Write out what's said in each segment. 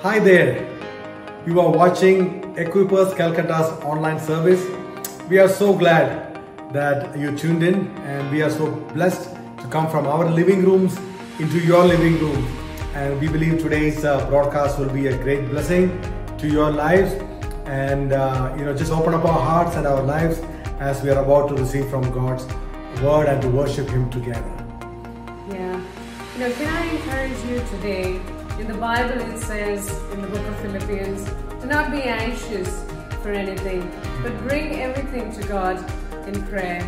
Hi there. You are watching Equippers Calcutta's online service. We are so glad that you tuned in, and we are so blessed to come from our living rooms into your living room. And we believe today's broadcast will be a great blessing to your lives. And just open up our hearts and our lives as we are about to receive from God's word and to worship Him together. Yeah. Can I encourage you today? In the Bible it says in the book of Philippians, do not be anxious for anything, but bring everything to God in prayer.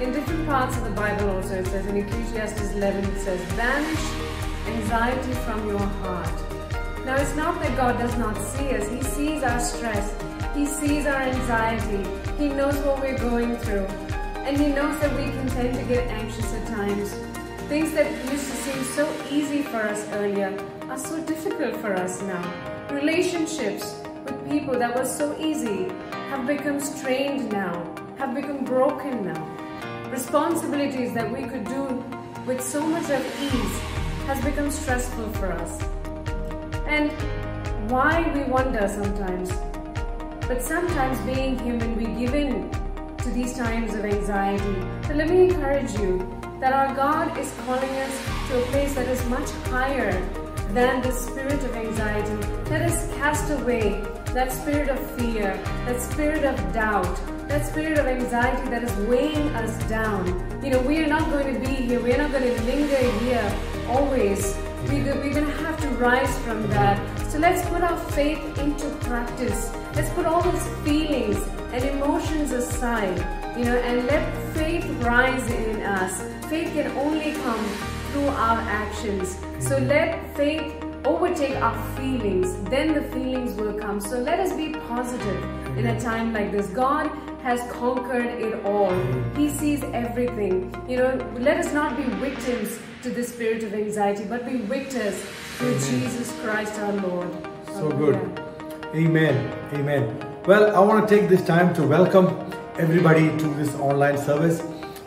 In different parts of the Bible also it says, in Ecclesiastes 11 it says, banish anxiety from your heart. Now it's not that God does not see us. He sees our stress. He sees our anxiety. He knows what we're going through. And He knows that we can tend to get anxious at times. Things that used to seem so easy for us earlier are so difficult for us now. Relationships with people that were so easy have become strained now, have become broken now. Responsibilities that we could do with so much of ease has become stressful for us. And why, we wonder sometimes. But sometimes being human, we give in to these times of anxiety. So let me encourage you that our God is calling us to a place that is much higher than the spirit of anxiety. Let us cast away that spirit of fear, that spirit of doubt, that spirit of anxiety that is weighing us down. We are not going to be here. We are not going to linger here always. We're going to have to rise from that. So let's put our faith into practice. Let's put all those feelings and emotions aside, and let faith rise in us. Faith can only come through our actions. So let faith overtake our feelings, then the feelings will come. So let us be positive in a time like this. God has conquered it all. He sees everything. Let us not be victims to the spirit of anxiety, but be victors through Jesus Christ our Lord. So good. Amen. Amen. Well, I want to take this time to welcome everybody to this online service.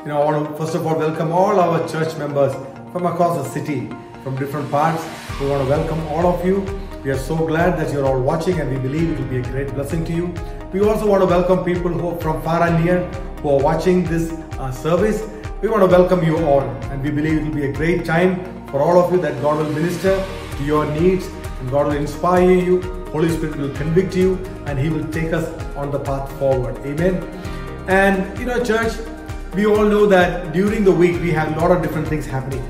I want to first of all welcome all our church members from across the city, from different parts. We want to welcome all of you. We are so glad that you're all watching, and we believe it will be a great blessing to you. We also want to welcome people who are from far and near who are watching this service. We want to welcome you all, and we believe it will be a great time for all of you, that God will minister to your needs, and God will inspire you. Holy Spirit will convict you, and He will take us on the path forward. Amen. And church, we all know that during the week we have a lot of different things happening.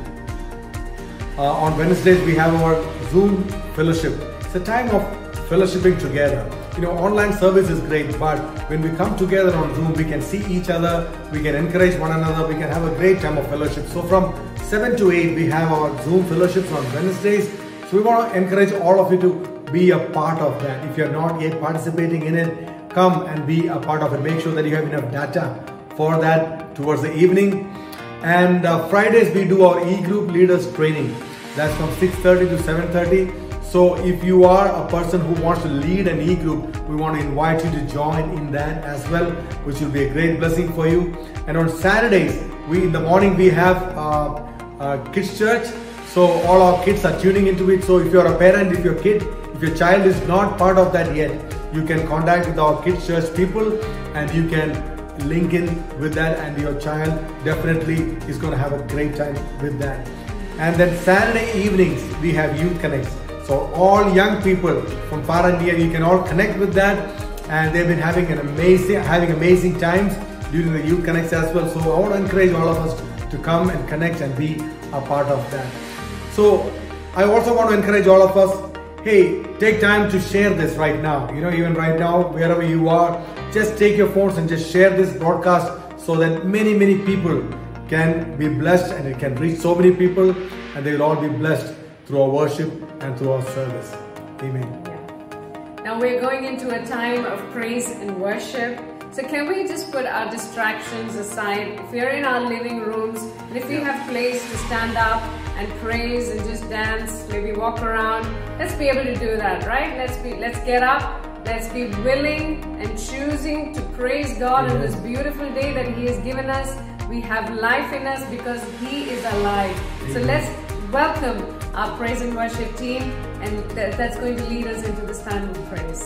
On Wednesdays we have our Zoom fellowship. It's a time of fellowshipping together. Online service is great, but when we come together on Zoom, we can see each other, we can encourage one another, we can have a great time of fellowship. So from 7 to 8 we have our Zoom fellowships on Wednesdays. So we want to encourage all of you to be a part of that. If you're not yet participating in it, come and be a part of it. Make sure that you have enough data for that towards the evening. And Fridays we do our e-group leaders training. That's from 6:30 to 7:30. So if you are a person who wants to lead an e-group, we want to invite you to join in that as well, which will be a great blessing for you. And on Saturdays, in the morning we have kids church. So all our kids are tuning into it. So if you're a parent, if your child is not part of that yet, you can contact with our kids church people, and you can link in with that, and your child definitely is going to have a great time with that. And then Saturday evenings we have Youth Connects. So all young people from far and near, you can all connect with that, and they've been having amazing times during the Youth Connects as well. So I want to encourage all of us to come and connect and be a part of that. So I also want to encourage all of us, hey, take time to share this right now. Even right now, wherever you are, just take your phones and just share this broadcast so that many people can be blessed, and it can reach so many people, and they will all be blessed through our worship and through our service. Amen. Yeah. Now we're going into a time of praise and worship. So can we just put our distractions aside? If we're in our living rooms, and if we have place to stand up and praise and just dance, maybe walk around, let's be able to do that, right? Let's get up. Let's be willing and choosing to praise God on this beautiful day that He has given us. We have life in us because He is alive. So let's welcome our praise and worship team, and that's going to lead us into this time of praise.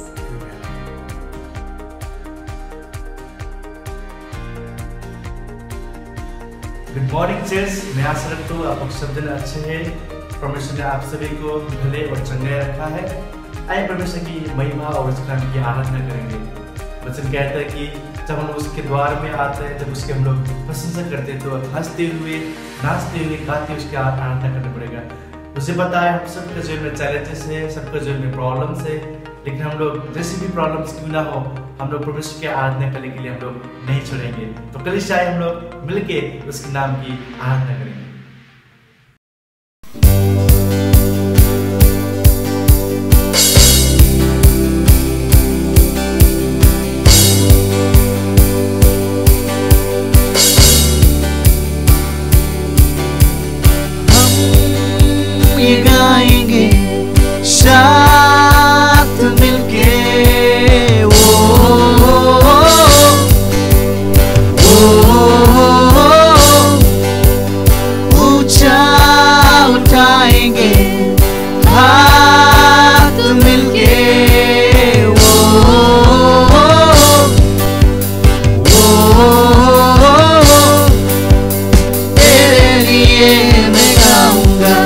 Good morning church, मैं आशा रखता हूँ आप सब दिन अच्छे हैं। परमेश्वर ने आप सभी को भले और चंगे रखा है। आइए परमेश्वर की महिमा और उसके नाम की आराधना करेंगे। वचन कहता है कि जब हम उसके द्वार में आते हैं, जब उसके हम लोग प्रशंसा करते हैं, तो हंसते हुए, नाचते हुए, गाते हुए उसकी आराधना करना पड़ेगा। उसे पता है हम सबके जीवन में चैलेंजेस है, सबके जीवन में प्रॉब्लम्स है, लेकिन हम लोग जैसे भी प्रॉब्लम्स क्यों ना हो, हम लोग परमेश्वर की आराधना करने के लिए हम लोग नहीं छोड़ेंगे। तो कल शायद हम लोग मिलके उसके नाम की आराधना करेंगे। साथ मिलके ऊंचा उठाएंगे, हाथ मिलके तेरे लिए मैं गाऊंगा,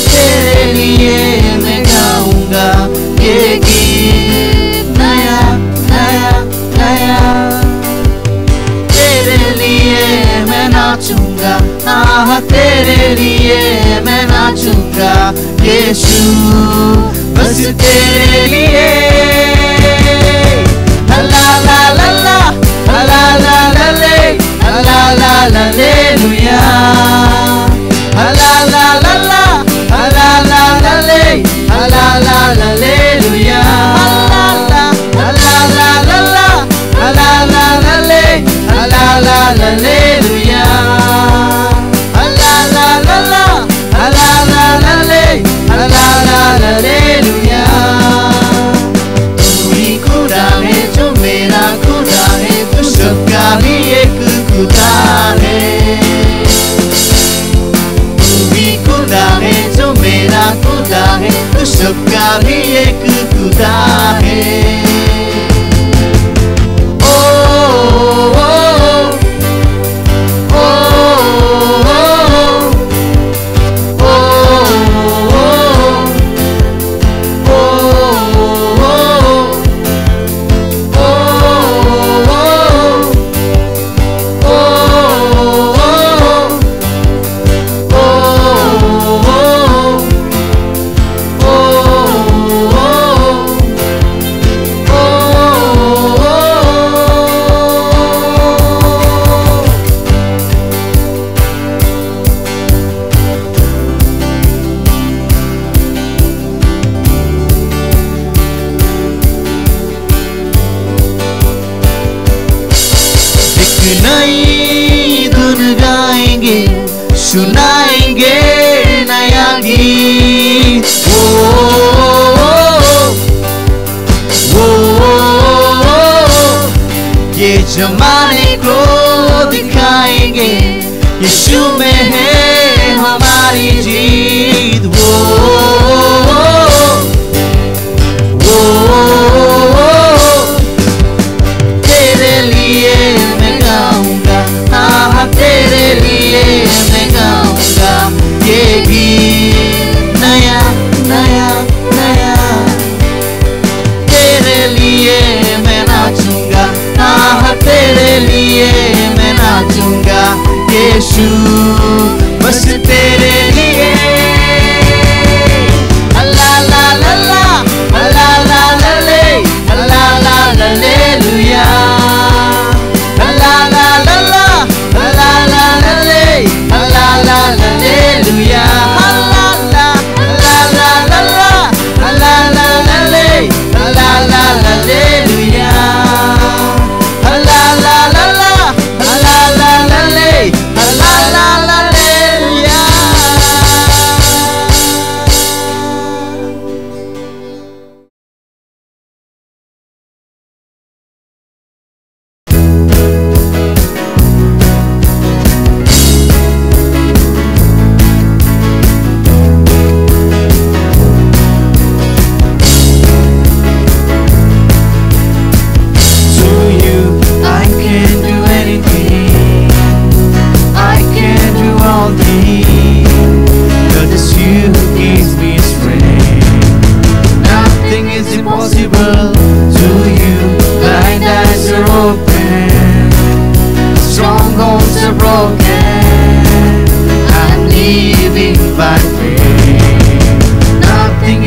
तेरे लिए मैं गाऊंगा ये गीत नया नया नया। तेरे लिए मैं नाचूंगा, तेरे लिए मैं नाचूंगा यीशु, बस तेरे लिए। ला ला ला ला ला ला ला ले ला ला ला लेलुया, ला ला ला ला ला ला ला ले ला ला ला लेलुया, ला ला ला ला ला ला ला ला ले ला ला ला लेलुया, ला ला ला ला ला ला ला ले ला ला ला लेलुया। तू ही खुदा है जो मेरा खुदा है, तू सबका भी एक खुदा है। तू ही खुदा है जो मेरा खुदा है, तू सबका भी एक खुदा है। नई धुन गाएंगे, सुनाएंगे नया गीत, ये जमाने को दिखाएंगे यीशु में है हमारी जीत। तेरे लिए मैं गाऊंगा, तेरे लिए मैं गाऊंगा ये गीत नया नया नया। तेरे लिए मैं नाचूंगा, तेरे लिए मैं नाचूंगा यीशु,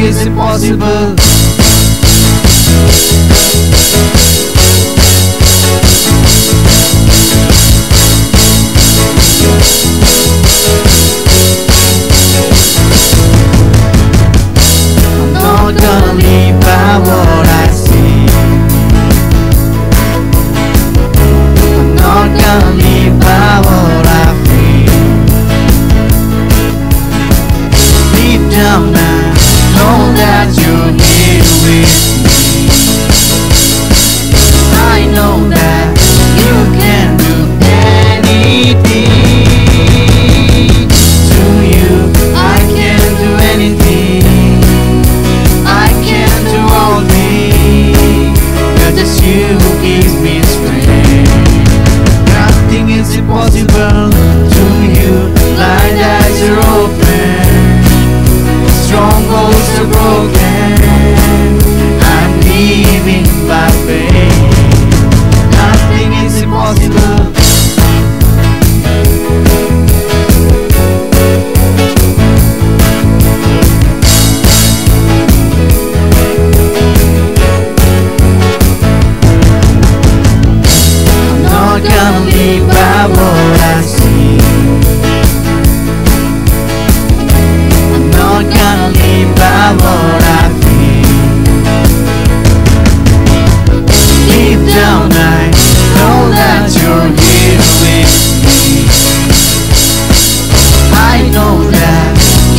is impossible. I'm not gonna live by what I see. I'm not gonna live by what I feel. Deep down I know that you're here with me. I know that you can do anything. To you I can do anything. I can do all things, 'cause it's you who gives me strength. Nothing is impossible to you. Blind eyes are open, strongholds are broken. I'm living by faith. Nothing is impossible. I'm not gonna live by what I see. I'm not gonna live by what I feel. Deep down I know that you're here with me. I know that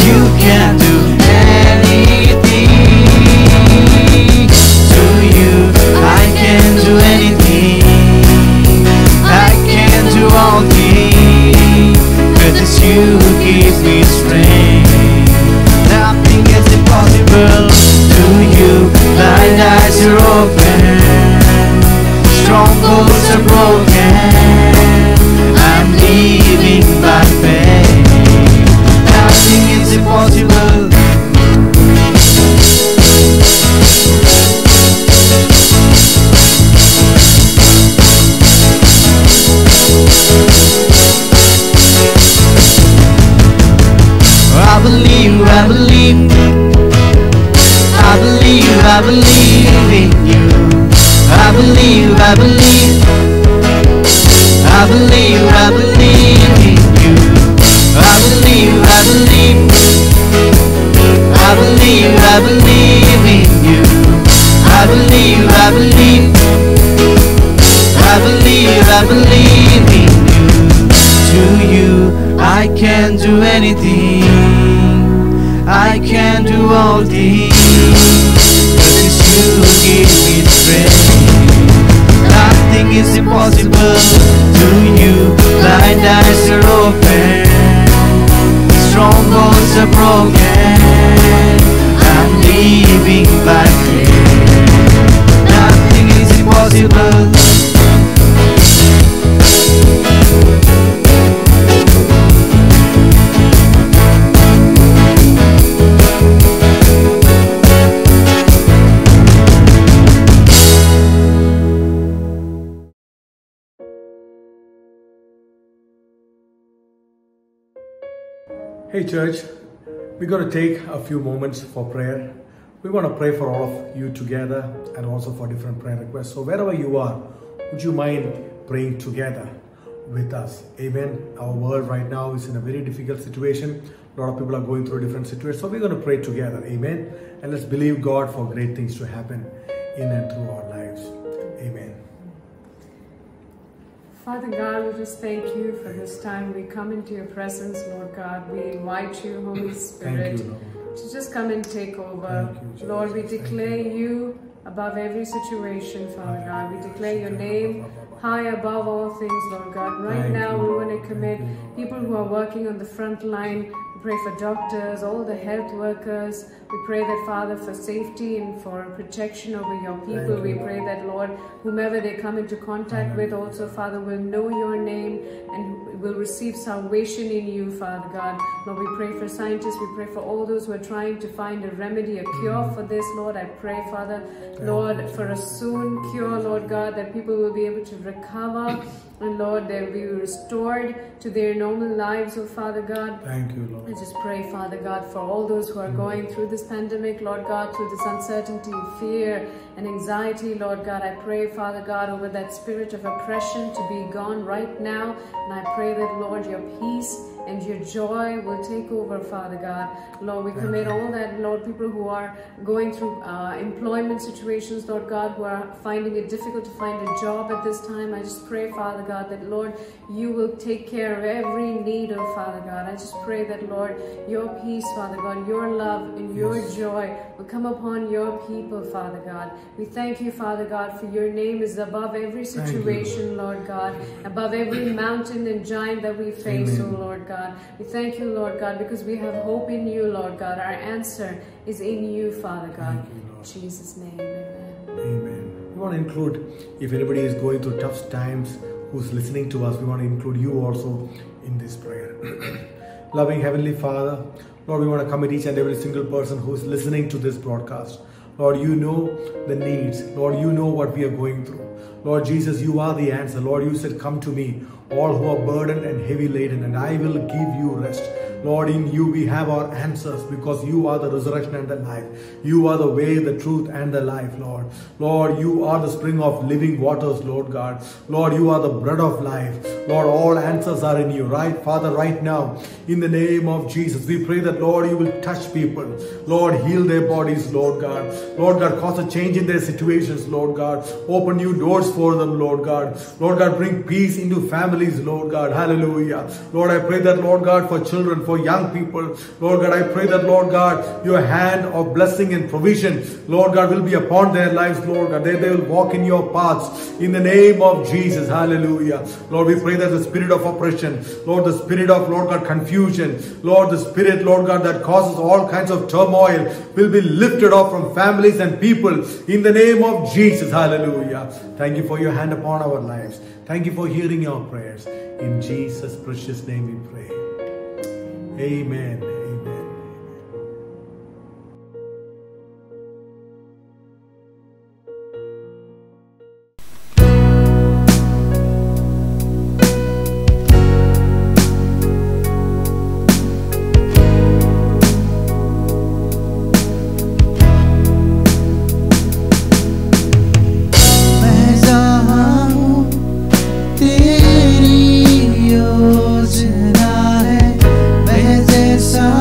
you can do anything. To you I can do anything. I can do all things, 'cause it's you who gives me strength. Nothing is impossible to you. Blind eyes are open, strongholds are broken. I'm living by faith. Nothing is impossible. I believe, I believe, I believe, I believe in you. I believe, I believe, I believe, I believe in you. I believe, I believe, I believe, I believe in you. I believe, I believe, I believe, I believe in you. To you I can do anything. I can do all things, 'cause it's you who give me strength. Nothing is impossible to you. Blind eyes are open, strongholds are broken. I'm living by faith. Nothing is impossible. Hey church, we're going to take a few moments for prayer. We want to pray for all of you together and also for different prayer requests. So wherever you are, would you mind praying together with us? Amen. Our world right now is in a very difficult situation. A lot of people are going through different situations. So we're going to pray together. Amen. And let's believe God for great things to happen in and through our lives. Amen. Father God, we just thank you for this time. We come into your presence, Lord God. We invite you, Holy Spirit, Thank you, Lord. to just come and take over. Thank you, Jesus. Lord, we Thank declare you above every situation, Father God. We declare your name high above all things, Lord God. Right Thank now, you. we want to commit Thank you, Lord. people who are working on the front line. We pray for doctors, all the health workers. We pray that, Father, for safety and for protection over your people. Thank you, We pray that, Lord, whomever they come into contact with also, Father, will know your name and will receive salvation in you, Father God. Lord, we pray for scientists. We pray for all those who are trying to find a remedy, a cure for this, Lord. I pray, Father, Lord, for a soon cure, Lord God, that people will be able to recover. And Lord, they'll be restored to their normal lives, oh Father God. Thank you, Lord. I just pray, Father God, for all those who are going through this pandemic, Lord God, through this uncertainty, fear, and anxiety, Lord God. I pray, Father God, over that spirit of oppression to be gone right now. And I pray that, Lord, your peace and your joy will take over, Father God. Lord, we commit all that, Lord, people who are going through employment situations, Lord God, who are finding it difficult to find a job at this time. I just pray, Father God, that, Lord, you will take care of every need, oh Father God. I just pray that, Lord, your peace, Father God, your love and your joy will come upon your people, Father God. We thank you, Father God, for your name is above every situation, Lord God, above every mountain and giant that we face, oh Lord God. We thank you, Lord God, because we have hope in you, Lord God. Our answer is in you, Father God. In Jesus' name, amen. Amen. We want to include, if anybody is going through tough times, who's listening to us, we want to include you also in this prayer. Loving Heavenly Father, Lord, we want to commit each and every single person who's listening to this broadcast. Lord, you know the needs. Lord, you know what we are going through. Lord Jesus, you are the answer. Lord, you said, come to me, all who are burdened and heavy laden, and I will give you rest. Lord, in you we have our answers, because you are the resurrection and the life. You are the way, the truth, and the life, Lord. Lord, you are the spring of living waters, Lord God. Lord, you are the bread of life. Lord, all answers are in you, right? Father, right now, in the name of Jesus, we pray that, Lord, you will touch people. Lord, heal their bodies, Lord God. Lord God, cause a change in their situations, Lord God. Open new doors for them, Lord God. Lord God, bring peace into families, Lord God. Hallelujah. Lord, I pray that, Lord God, for children, for young people, Lord God, I pray that, Lord God, your hand of blessing and provision, Lord God, will be upon their lives, Lord God. They will walk in your paths in the name of Jesus. Hallelujah. Lord, we pray that the spirit of oppression, Lord, the spirit of, Lord God, confusion, Lord, the spirit, Lord God, that causes all kinds of turmoil will be lifted off from families and people in the name of Jesus. Hallelujah. Thank you for your hand upon our lives. Thank you for hearing our prayers. In Jesus' precious name we pray. Amen. Amen. मैं जहाँ हूँ तेरी योजना है, मैं जैसा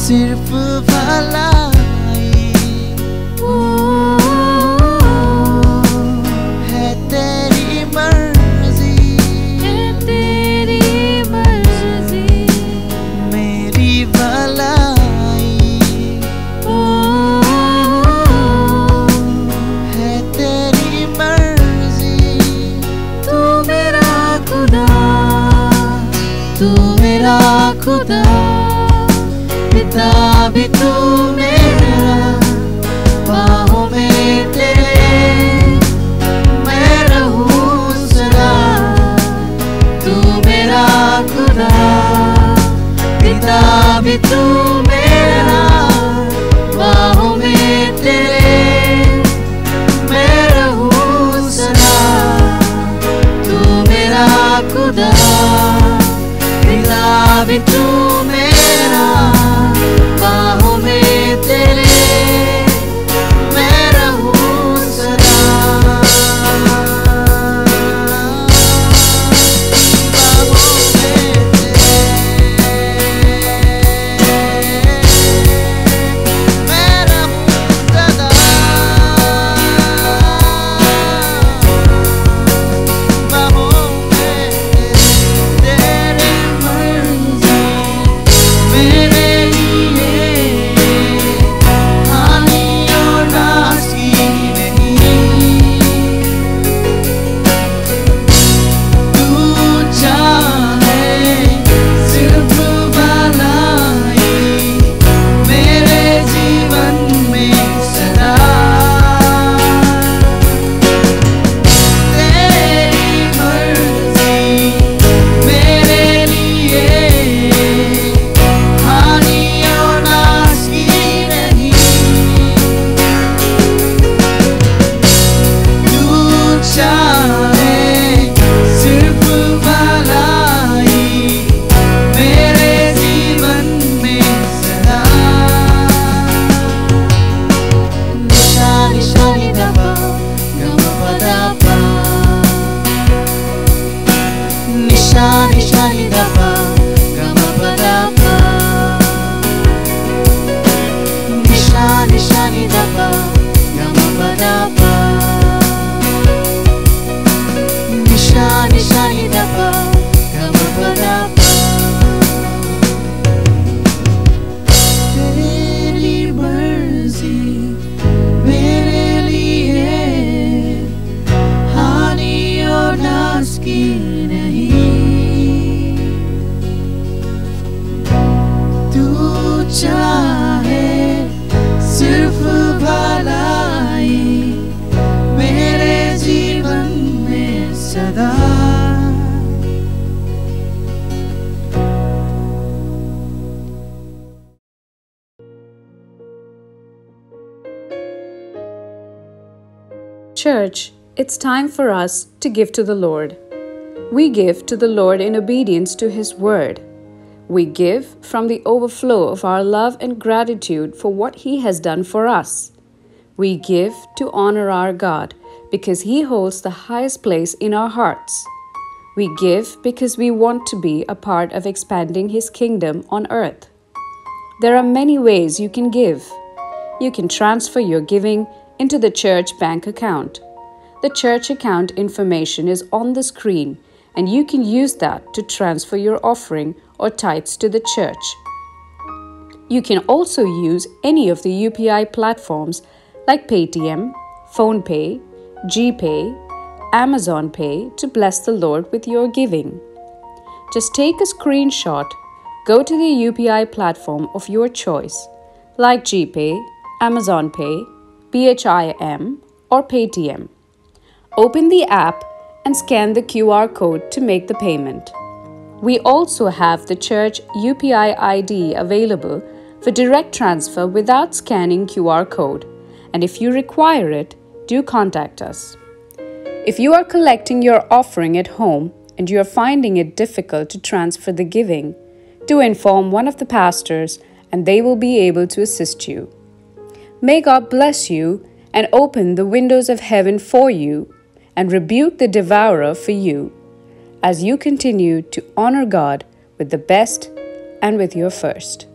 सिर्फ भलाई है तेरी मर्जी, मेरी भलाई है तेरी मर्जी। तू मेरा खुदा, तू मेरा खुदा, पिता भी तू मेरा, बाहों में तेरे मैं रहूं सदा। तू मेरा खुदा, पिता भी तू मेरा, बाहों में तेरे मैं रहूं सदा। तू मेरा खुदा, पिता भी तू मेरा, बाहों में तेरे मैं रहूं सदा। बाहों में तेरे मैं रहूं सदा। बाहों में तेरे मर्जी मेरे लिए हानि और नाश की नहीं। तू चाहे सिर्फ भलाई मेरे जीवन में सदा। तेरी मर्जी मेरे लिए हानि और नाश की नहीं। तू चाहे सिर्फ भलाई मेरे जीवन में सदा। निशा निशा नि ध प ग म प द प, निशा निशा नि ध प ग म प द प, निशा निशा नि ध प ग म प द प, निशा निशा नि ध प ग म प द प। तेरी मर्जी मेरे लिए हानि और नाश की नहीं। तू चाहे सिर्फ भलाई मेरे जीवन में सदा। Church, it's time for us to give to the Lord. We give to the Lord in obedience to His word. We give from the overflow of our love and gratitude for what He has done for us. We give to honor our God because He holds the highest place in our hearts. We give because we want to be a part of expanding His kingdom on earth. There are many ways you can give. You can transfer your giving into the church bank account. The church account information is on the screen, and you can use that to transfer your offering or tithes to the church. You can also use any of the UPI platforms like Paytm, PhonePe, GPay, Amazon Pay to bless the Lord with your giving. Just take a screenshot, go to the UPI platform of your choice, like GPay, Amazon Pay, BHIM, or Paytm. Open the app and scan the QR code to make the payment. We also have the church UPI ID available for direct transfer without scanning QR code, and if you require it, do contact us. If you are collecting your offering at home and you are finding it difficult to transfer the giving, do inform one of the pastors and they will be able to assist you. May God bless you and open the windows of heaven for you and rebuke the devourer for you as you continue to honor God with the best and with your first.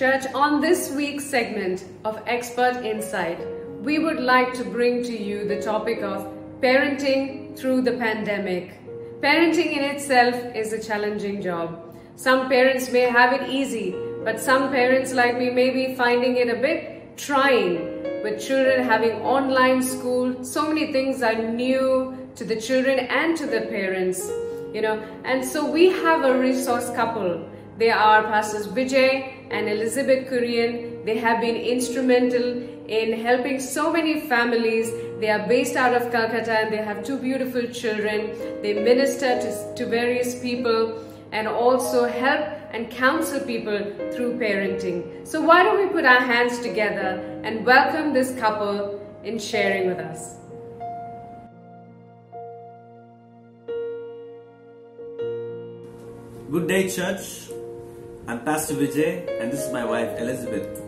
Church, on this week's segment of Expert Insight, we would like to bring to you the topic of parenting through the pandemic. Parenting in itself is a challenging job. Some parents may have it easy, but some parents like me may be finding it a bit trying. With children having online school, so many things are new to the children and to the parents, and so we have a resource couple. They are Pastors Vijay and Elizabeth Kurian. They have been instrumental in helping so many families. They are based out of Calcutta and they have two beautiful children. They minister to various people and also help and counsel people through parenting. So why don't we put our hands together and welcome this couple in sharing with us. Good day, church. I'm Pastor Vijay and this is my wife Elizabeth.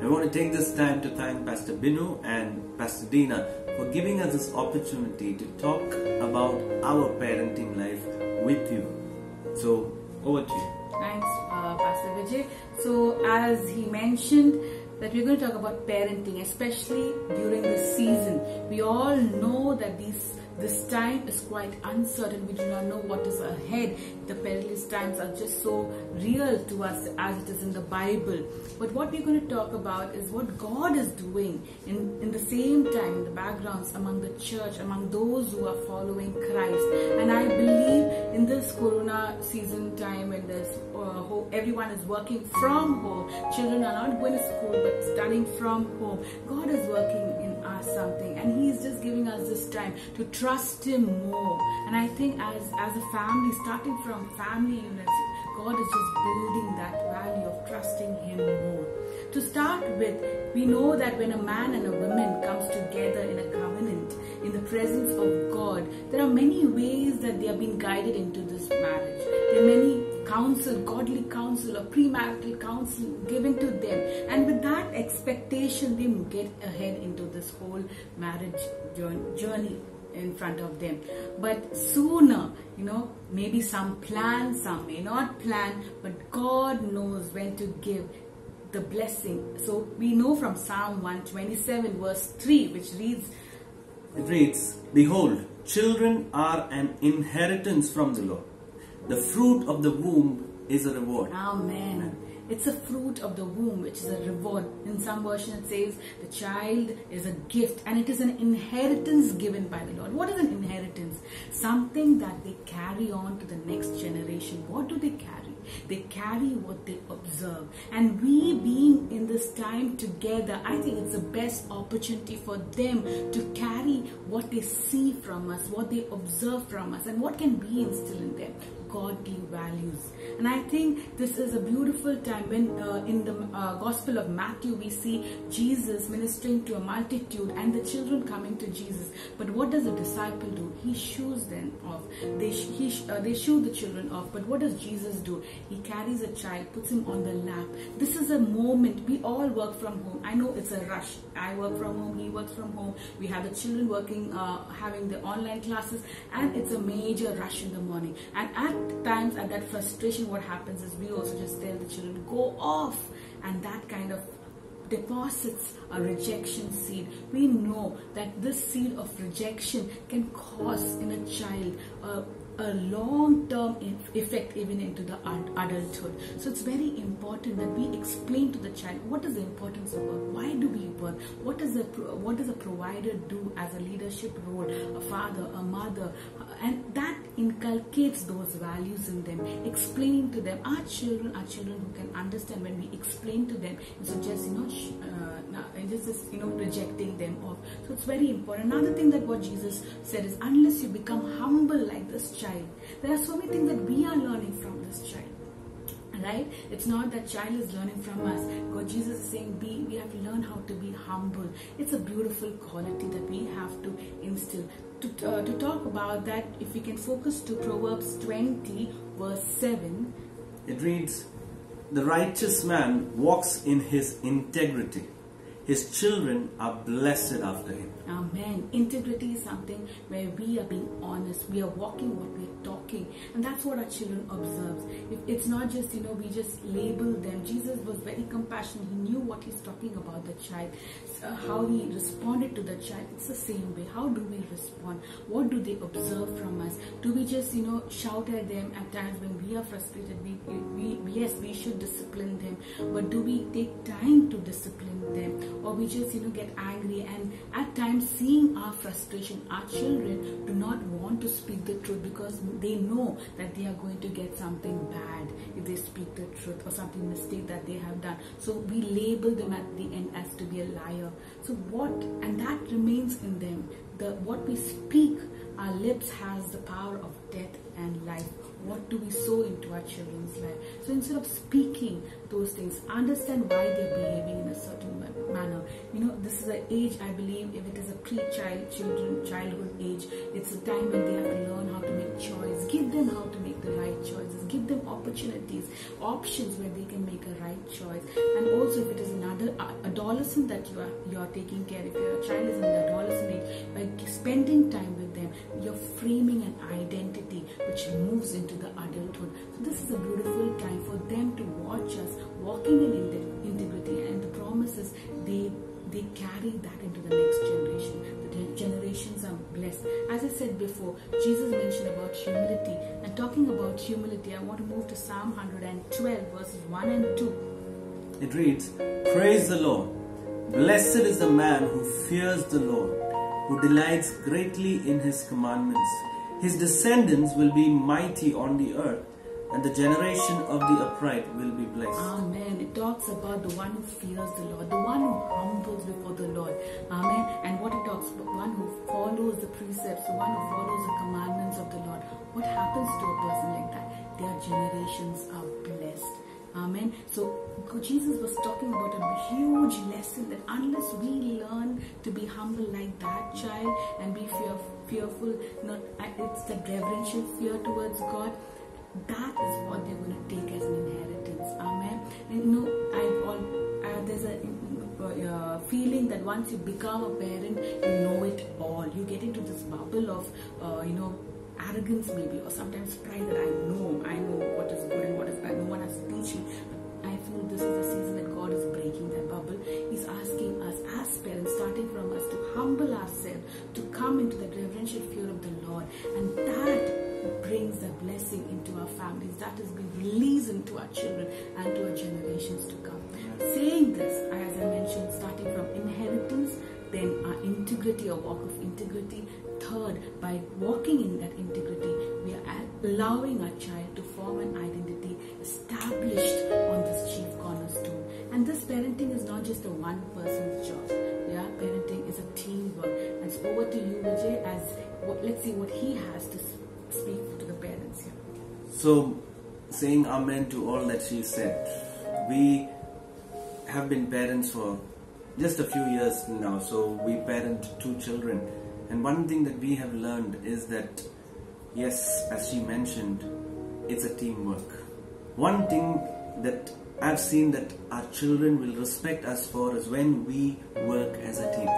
I want to take this time to thank Pastor Binu and Pastor Dina for giving us this opportunity to talk about our parenting life with you. So, over to you. Thanks, Pastor Vijay. So, as he mentioned, that we're going to talk about parenting, especially during this season. We all know that this time is quite uncertain. We do not know what is ahead. The perilous times are just so real to us as it is in the Bible. But what we're going to talk about is what God is doing in the same time, in the backgrounds, among the church, among those who are following Christ. And I believe in this Corona season time, when there's everyone is working from home, children are not going to school but studying from home, God is working in us something, and He is just giving us this time to trust Him more. And I think as a family, starting from family units, God is just building that value of trusting Him more. To start with, we know that when a man and a woman comes together in a covenant, in the presence of God, there are many ways that they are being guided into this marriage. There are many counsel, godly counsel or premarital counsel given to them, and with that expectation they get ahead into this whole marriage journey in front of them. But sooner, maybe some plan, some may not plan, but God knows when to give the blessing. So we know from Psalm 127 verse 3, which reads, "Behold, children are an inheritance from the Lord. The fruit of the womb is a reward." Amen. It's a fruit of the womb, which is a reward. In some version it says the child is a gift and it is an inheritance given by the Lord. What is an inheritance? Something that they carry on to the next generation. What do they carry? They carry what they observe. And we being in this time together, I think it's the best opportunity for them to carry what they see from us, what they observe from us, and what can we instill in them. Godly values. And I think this is a beautiful time when in the Gospel of Matthew we see Jesus ministering to a multitude and the children coming to Jesus. But what does a disciple do? He shoos them off. They shoo the children off. But what does Jesus do? He carries a child, puts him on the lap. This is a moment. We all work from home. I know it's a rush. I work from home. He works from home. We have the children working, having the online classes, and it's a major rush in the morning. And at times, at that frustration, what happens is we also just tell the children to go off, and that kind of deposits a rejection seed. We know that this seed of rejection can cause in a child a long-term effect even into the adulthood. So it's very important that we explain to the child what is the importance of work, why do we work, what does a provider do as a leadership role, a father, a mother, and that inculcates those values in them. Explaining to them, our children who can understand when we explain to them instead of just rejecting them off. So it's very important. Another thing that what Jesus said is, unless you become humble like this child, there are so many things that we are learning from this child. Right? It's not that child is learning from us. God, Jesus is saying, we have to learn how to be humble. It's a beautiful quality that we have to instill. To talk about that, if we can focus to Proverbs 20 verse 7. It reads, "The righteous man walks in his integrity. His children are blessed after him." Amen. Integrity is something where we are being honest. We are walking what we are talking. And that's what our children observe. If it's not just, we just label them. Jesus was very compassionate. He knew what he's talking about the child, how he responded to the child. It's the same way. How do we respond? What do they observe from us? Do we just, shout at them at times when we are frustrated? Yes, we should discipline them, but do we take time to discipline them? Or we just, get angry, and at times seeing our frustration, our children do not want to speak the truth because they know that they are going to get something bad if they speak the truth, or something mistake that they have done. So we label them at the end as to be a liar. So and that remains in them. What we speak, our lips has the power of death and life. What do we sow into our children's life? So instead of speaking those things, understand why they're behaving in a certain manner. This is an age, I believe, if it is a childhood age, it's a time when they have to learn how to make choice. Give them how to make the right choices. Give them opportunities, options where they can make a right choice. And also, if it is another adolescent that you are taking care, if your child is in the adolescent age, by spending time with them, you're framing an identity which moves into the adulthood. So this is a beautiful time for them to watch us walking in integrity, and the promises they carry that into the next generation. The generations are blessed. As I said before, Jesus mentioned about humility, and talking about humility, I want to move to Psalm 112 verses 1 and 2. It reads, "Praise the Lord. Blessed is the man who fears the Lord, who delights greatly in his commandments. His descendants will be mighty on the earth, and the generation of the upright will be blessed." Amen. It talks about the one who fears the Lord, the one who humbles before the Lord. Amen. And what it talks about, one who follows the precepts, the one who follows the commandments of the Lord. What happens to a person like that? Their generations are blessed. Amen. So Jesus was talking about a huge lesson, that unless we learn to be humble like that child and be fearful, it's the reverential fear towards God. That is what they're going to take as an inheritance. Amen. And there's a feeling that once you become a parent, you know it all. You get into this bubble of arrogance maybe, or sometimes pride, that I know what is good and what is bad. No one has to teach me. But I feel this is a season that God is breaking that bubble. He's asking us as parents, starting from us, to humble ourselves, to come into the reverential fear of the Lord, and that brings the blessing into our families. That is being released into our children and to our generations to come. Saying this, as I mentioned, starting from inheritance, then our integrity or walk of integrity. Third, by walking in that integrity, we are allowing our child to form an identity established on this chief cornerstone. And this parenting is not just a one person's job. Yeah, parenting is a teamwork. And so over to you, Vijay, let's see what he has to speak to the parents here. So, saying amen to all that she said, we have been parents for just a few years now. So we parent 2 children. And one thing that we have learned is that, yes, as she mentioned, it's a teamwork. One thing that I've seen that our children will respect us for is when we work as a team.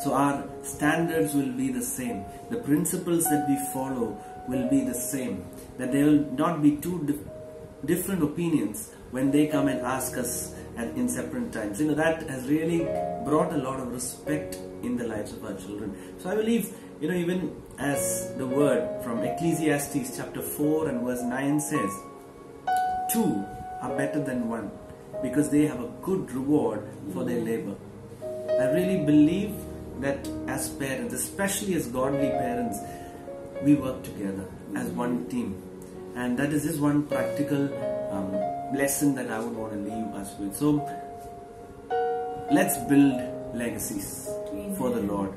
So our standards will be the same. The principles that we follow will be the same. That there will not be 2 different opinions when they come and ask us in separate times. That has really brought a lot of respect in the lives of our children. So I believe, even as the word from Ecclesiastes chapter 4 and verse 9 says, 2 are better than 1 because they have a good reward for their labor. I really believe that as parents, especially as godly parents, we work together as one team. And that is just one practical lesson that I would want to leave us with. So let's build legacies for the Lord.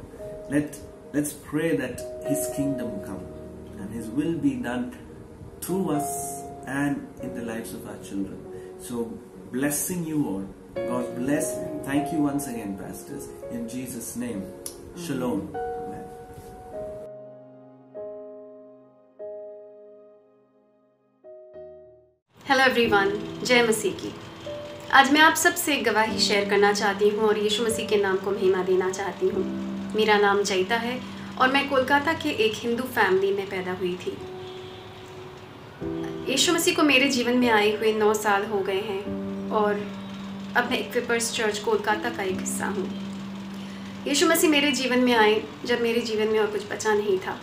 Let's pray that His kingdom come and His will be done through us and in the lives of our children. So blessing you all. God bless. Thank you once again, pastors. In Jesus' name. Shalom. Amen. Hello everyone, जय मसीह की। आज मैं आप सब से एक गवाही share करना चाहती हूँ और यीशु मसीह के नाम को महिमा देना चाहती हूँ। मेरा नाम जयता है और मैं कोलकाता के एक हिंदू फैमिली में पैदा हुई थी। यीशु मसीह को मेरे जीवन में आए हुए 9 साल हो गए हैं और अब मैं इक्विपर्स चर्च कोलकाता का एक हिस्सा हूँ। यीशु मसीह मेरे जीवन में आए जब मेरे जीवन में और कुछ बचा नहीं था।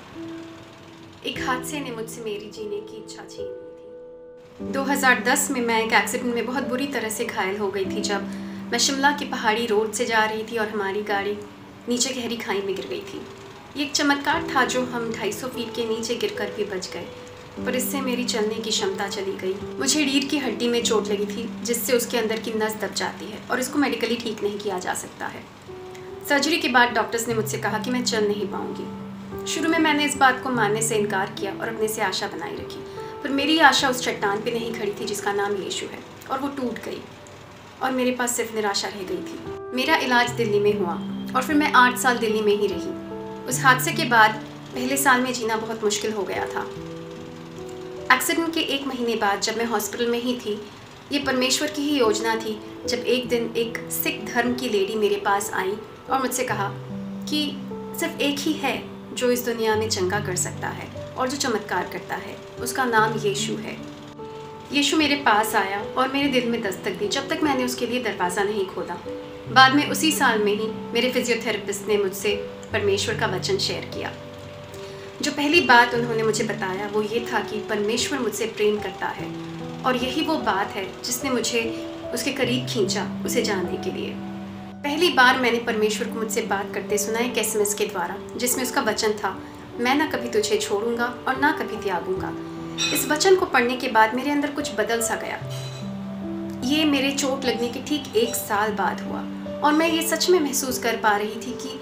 एक हादसे ने मुझसे मेरी जीने की इच्छा छीन ली थी। 2010 में मैं एक एक्सीडेंट में बहुत बुरी तरह से घायल हो गई थी जब मैं शिमला की पहाड़ी रोड से जा रही थी और हमारी गाड़ी नीचे गहरी खाई में गिर गई थी। ये एक चमत्कार था जो हम 250 फीट के नीचे गिरकर भी बच गए, पर इससे मेरी चलने की क्षमता चली गई। मुझे रीढ़ की हड्डी में चोट लगी थी जिससे उसके अंदर की नस दब जाती है और इसको मेडिकली ठीक नहीं किया जा सकता है। सर्जरी के बाद डॉक्टर्स ने मुझसे कहा कि मैं चल नहीं पाऊंगी। शुरू में मैंने इस बात को मानने से इनकार किया और अपने से आशा बनाई रखी, पर मेरी आशा उस चट्टान पे नहीं खड़ी थी जिसका नाम यीशु है, और वो टूट गई और मेरे पास सिर्फ निराशा रह गई थी। मेरा इलाज दिल्ली में हुआ और फिर मैं 8 साल दिल्ली में ही रही। उस हादसे के बाद पहले साल में जीना बहुत मुश्किल हो गया था। एक्सीडेंट के 1 महीने बाद जब मैं हॉस्पिटल में ही थी, ये परमेश्वर की ही योजना थी जब एक दिन एक सिख धर्म की लेडी मेरे पास आई और मुझसे कहा कि सिर्फ एक ही है जो इस दुनिया में चंगा कर सकता है और जो चमत्कार करता है, उसका नाम यीशु है। यीशु मेरे पास आया और मेरे दिल में दस्तक दी जब तक मैंने उसके लिए दरवाज़ा नहीं खोला। बाद में उसी साल में ही मेरे फिजियोथेरेपिस्ट ने मुझसे परमेश्वर का वचन शेयर किया। जो पहली बात उन्होंने मुझे बताया वो ये था कि परमेश्वर मुझसे प्रेम करता है, और यही वो बात है जिसने मुझे उसके करीब खींचा उसे जानने के लिए। पहली बार मैंने परमेश्वर को मुझसे बात करते सुना एक SMS के द्वारा, जिसमें उसका वचन था, मैं ना कभी तुझे छोड़ूंगा और ना कभी त्यागूंगा। इस वचन को पढ़ने के बाद मेरे अंदर कुछ बदल सा गया। ये मेरे चोट लगने के ठीक 1 साल बाद हुआ और मैं ये सच में महसूस कर पा रही थी कि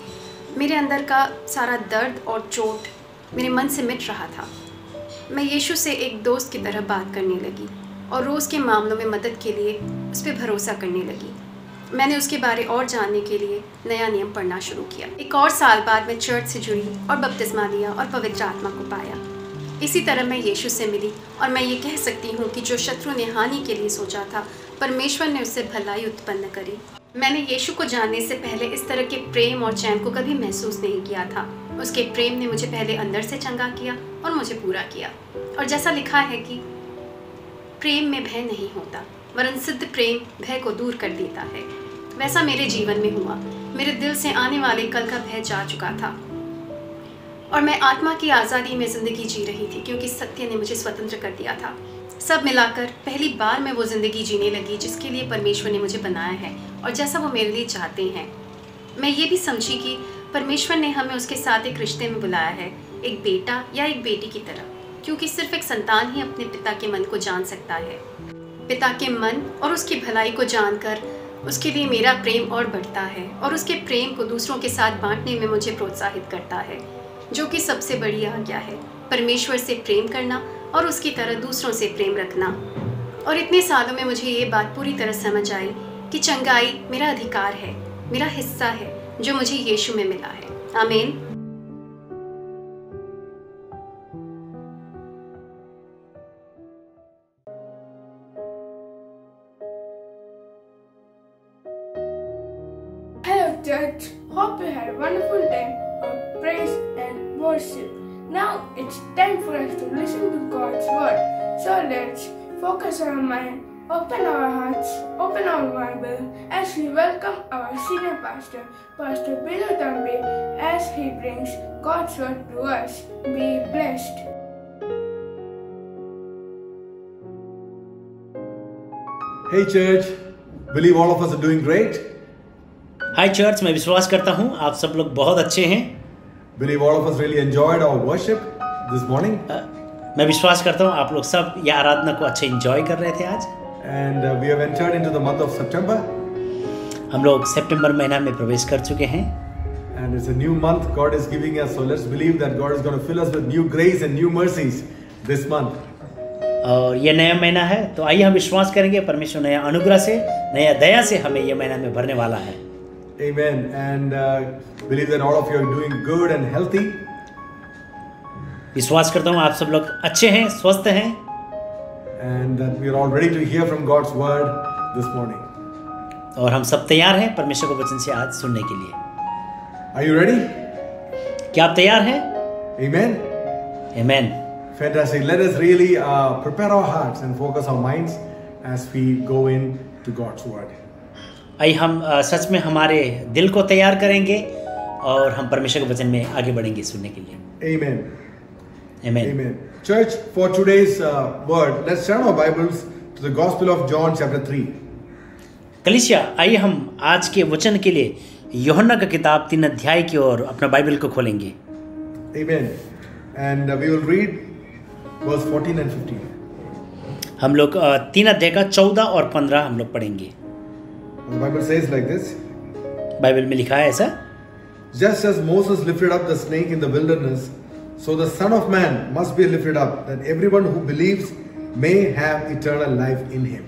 मेरे अंदर का सारा दर्द और चोट मेरे मन से मिट रहा था। मैं यीशु से एक दोस्त की तरह बात करने लगी और रोज़ के मामलों में मदद के लिए उस पर भरोसा करने लगी। मैंने उसके बारे और जानने के लिए नया नियम पढ़ना शुरू किया। 1 और साल बाद मैं चर्च से जुड़ी और बपतिस्मा लिया और पवित्र आत्मा को पाया। इसी तरह मैं यीशु से मिली और मैं ये कह सकती हूँ कि जो शत्रु ने हानि के लिए सोचा था, परमेश्वर ने उससे भलाई उत्पन्न करी। मैंने यीशु को जानने से पहले इस तरह के प्रेम और चैन को कभी महसूस नहीं किया था। उसके प्रेम ने मुझे पहले अंदर से चंगा किया और मुझे पूरा किया। और जैसा लिखा है कि प्रेम में भय नहीं होता, वरन सिद्ध प्रेम भय को दूर कर देता है, वैसा मेरे जीवन में हुआ। मेरे दिल से आने वाले कल का भय जा चुका था और मैं आत्मा की आज़ादी में ज़िंदगी जी रही थी, क्योंकि सत्य ने मुझे स्वतंत्र कर दिया था। सब मिलाकर पहली बार मैं वो ज़िंदगी जीने लगी जिसके लिए परमेश्वर ने मुझे बनाया है और जैसा वो मेरे लिए चाहते हैं। मैं ये भी समझी कि परमेश्वर ने हमें उसके साथ एक रिश्ते में बुलाया है, एक बेटा या एक बेटी की तरह, क्योंकि सिर्फ एक संतान ही अपने पिता के मन को जान सकता है। पिता के मन और उसकी भलाई को जानकर उसके लिए मेरा प्रेम और बढ़ता है और उसके प्रेम को दूसरों के साथ बांटने में मुझे प्रोत्साहित करता है, जो कि सबसे बड़ी आज्ञा है, परमेश्वर से प्रेम करना और उसकी तरह दूसरों से प्रेम रखना। और इतने सालों में मुझे ये बात पूरी तरह समझ आई कि चंगाई मेरा अधिकार है, मेरा हिस्सा है, जो मुझे यीशु में मिला है। आमीन। Hello church, hope you had a wonderful time of praise and worship. Now it's time for us to listen to God's word. So let's focus our mind, open our hearts, open our Bible as we welcome our senior pastor, Pastor Binu Tambe, as he brings God's word to us. Be blessed. Hey church, believe all of us are doing great. Hi church, मैं विश्वास करता हूँ आप सब लोग बहुत अच्छे हैं। Believe all of us really enjoyed our worship this morning. मैं विश्वास करता हूँ आप लोग सब ये आराधना को अच्छे एंजॉय कर रहे थे आज। And we have entered into the month of September. हम लोग सितंबर महीना में प्रवेश कर चुके हैं। And it's a new month God is giving us, so let's believe that God is going to fill us with new grace and new mercies this month. और ये नया महीना है, तो आइए हम विश्वास करेंगे परमेश्वर नया अनुग्रह से, नया दया से हमें ये महीना में भरने वाला है। Amen. And believe that all of you are doing good and healthy. विश्वास करता हूँ आप सब लोग अच्छे हैं, स्वस्थ हैं। And that we are all ready to hear from God's word this morning. और हम सब तैयार हैं परमेश्वर के वचन से आज सुनने के लिए। Are you ready? क्या आप तैयार हैं? Amen. Amen. Fantastic. Let us really prepare our hearts and focus our minds as we go in to God's word. आइए हम सच में हमारे दिल को तैयार करेंगे और हम परमेश्वर के वचन में आगे बढ़ेंगे सुनने के लिए। Amen. Amen. Amen. Church, for today's word, let's turn our Bibles to the Gospel of John chapter 3. कलीसिया, आइए हम आज के वचन के लिए यूहन्ना का किताब 3 अध्याय की ओर अपना बाइबल को खोलेंगे। Amen. And we will read verse 14 and 15. हम लोग 3 अध्याय का 14 और 15 हम लोग पढ़ेंगे। The Bible says like this. Bible में लिखा है ऐसा, Just as Moses lifted up the snake in the wilderness, so the Son of Man must be lifted up, that everyone who believes may have eternal life in him.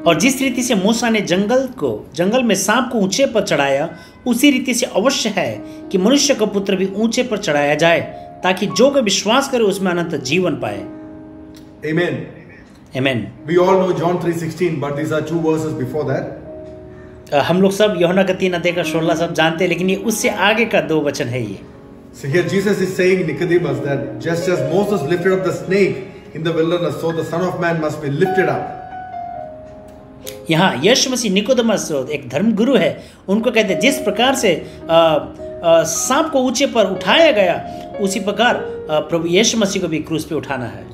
और जिस रीति से मूसा ने जंगल में सांप को ऊंचे पर चढ़ाया, उसी रीति से अवश्य है कि मनुष्य का पुत्र भी ऊंचे पर चढ़ाया जाए, ताकि जो कोई विश्वास करे उसमें अनंत जीवन पाए। Amen. Amen. We all know John 3:16, but these are 2 verses before that. हम लोग सब यूहन्ना का 3 अध्याय का 16 सब जानते हैं, लेकिन ये उससे आगे का 2 वचन है ये। So here Jesus is saying Nicodemus that just as Moses lifted up the snake in the wilderness, so the Son of Man must be lifted up. यहाँ यीशु मसीह निकोदेमस एक धर्मगुरु है, उनको कहते हैं जिस प्रकार से सांप को ऊंचे पर उठाया गया, उसी प्रकार प्रभु यीशु मसीह को भी क्रूस पे उठाना है।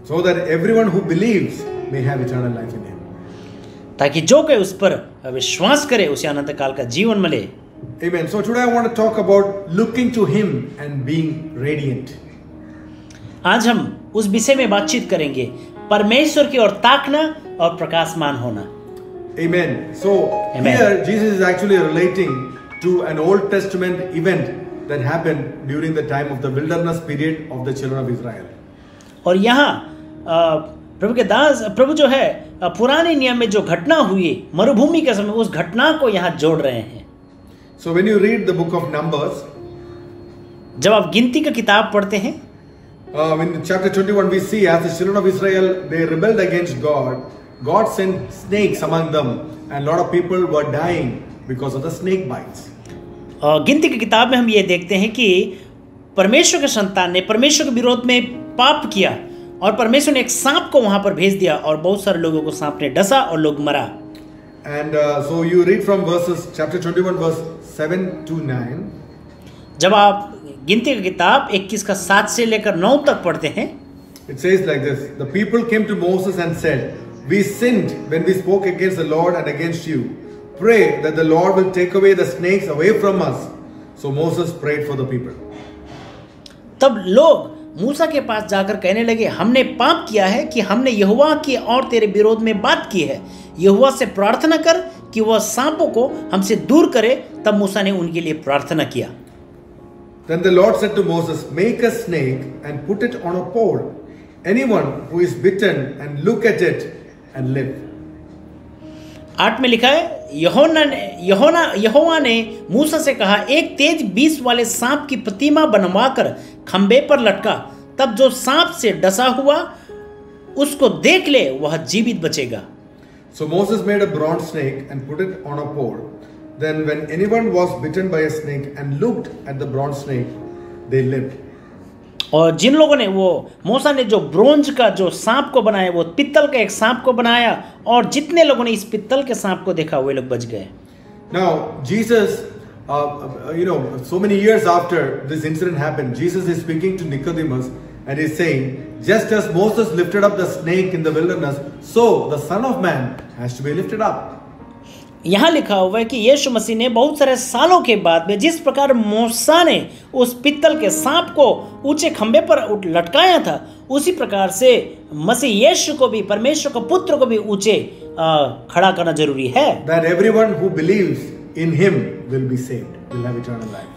So that everyone who believes may have eternal life in him. ताकि जो कोई उस पर विश्वास करे उसे अनंत काल का जीवन मिले। Amen. So today I want to talk about looking to him and being radiant. आज हम उस विषय में बातचीत करेंगे, परमेश्वर की ओर ताकना और प्रकाशमान होना। Amen. So Amen. Here Jesus is actually relating to an Old Testament event that happened during the time of the wilderness period of the children of Israel. और यहाँ प्रभु के दास, प्रभु जो है पुराने नियम में जो घटना हुई मरुभूमि के समय, उस घटना को यहाँ जोड़ रहे हैं। So when you read the book of Numbers, जब आप गिनती का किताब पढ़ते हैं, in chapter 21 we see as the children of Israel they rebelled against God. God sent snakes among them and a lot of people were dying because of the snake bites. गिनती की किताब में हम ये देखते हैं कि परमेश्वर के संतान ने परमेश्वर के विरोध में पाप किया और परमेश्वर ने एक सांप को वहां पर भेज दिया और बहुत सारे लोगों को सांप ने डसा और लोग मरा। And so you read from chapter 21 verse 7 to 9. जब आप गिनती की किताब 21 का 7 से लेकर 9 तक पढ़ते हैं, It says like this. The people came to Moses and said, "We sinned when we spoke against the Lord and against you. Pray that the Lord will take away the snakes away from us." So Moses prayed for the people. तब लोग मूसा के पास जाकर कहने लगे, हमने पाप किया है कि हमने यहोवा की और तेरे विरोध में बात की है। यहोवा से प्रार्थना कर कि वह सांपों को हमसे दूर करे। तब मूसा ने उनके लिए प्रार्थना किया। Then the Lord said to Moses, "Make a snake and put it on a pole. Anyone who is bitten and look at it and live." 8 में लिखा है, यहोवा ने मूसा से कहा, एक तेज बीस वाले सांप की प्रतिमा बनवाकर खंबे पर लटका, तब जो सांप से डसा हुआ उसको देख ले वह जीवित बचेगा। So Moses made a bronze snake and put it on a pole. Then when anyone was bitten by a snake and looked at the bronze snake, they lived. और जिन लोगों ने मूसा ने जो ब्रोंज का जो सांप को बनाया, वो पित्तल का एक सांप को बनाया, और जितने लोगों ने इस पित्तल के सांप को देखा वे लोग बच गए। Now Jesus, so many years after this incident happened, Jesus is speaking to Nicodemus and he's saying, just as Moses lifted up the snake in the wilderness, so the Son of Man has to be lifted up. यहाँ लिखा हुआ है कि यीशु मसीह ने बहुत सारे सालों के बाद में जिस प्रकार मूसा ने उस पित्तल के सांप को ऊंचे खंबे पर लटकाया था, उसी प्रकार से मसीह यीशु को भी, परमेश्वर के पुत्र को भी ऊंचे खड़ा करना जरूरी है। That everyone who believes in him will be saved, will have eternal life.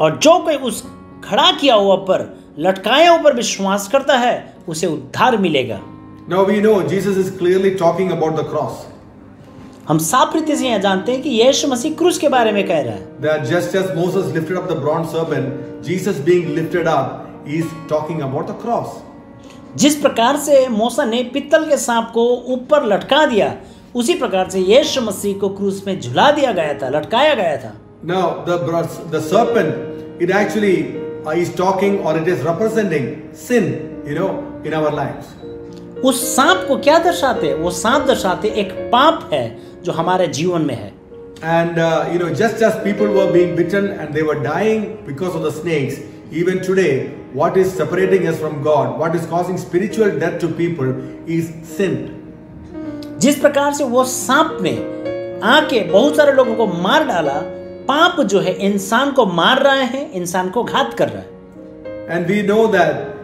और जो कोई उस खड़ा किया हुआ पर, लटकाया हुआ पर विश्वास करता है, उसे उद्धार मिलेगा। Now we know Jesus is clearly talking about the cross. हम साफ रीति से यहाँ जानते हैं कि यीशु मसीह क्रूस के बारे में कह रहा है। That just as Moses lifted up the bronze serpent, Jesus being lifted up is talking about the cross. जिस प्रकार से मूसा ने पित्तल के सांप को ऊपर लटका दिया, उसी प्रकार से यीशु मसीह को क्रूस में झुला दिया गया था, लटकाया गया था। Now the serpent, it actually is talking or it is representing sin, in our lives. उस सांप को क्या दर्शाते? वो सांप दर्शाते एक पाप है जो हमारे जीवन में है। And just as people were being bitten and they were dying because of the snakes, even today, what is separating us from God, what is causing spiritual death to people is sin. जिस प्रकार से वो सांप ने आके बहुत सारे लोगों को मार डाला, पाप जो है इंसान को मार रहा है, इंसान को घात कर रहा है। And we know that,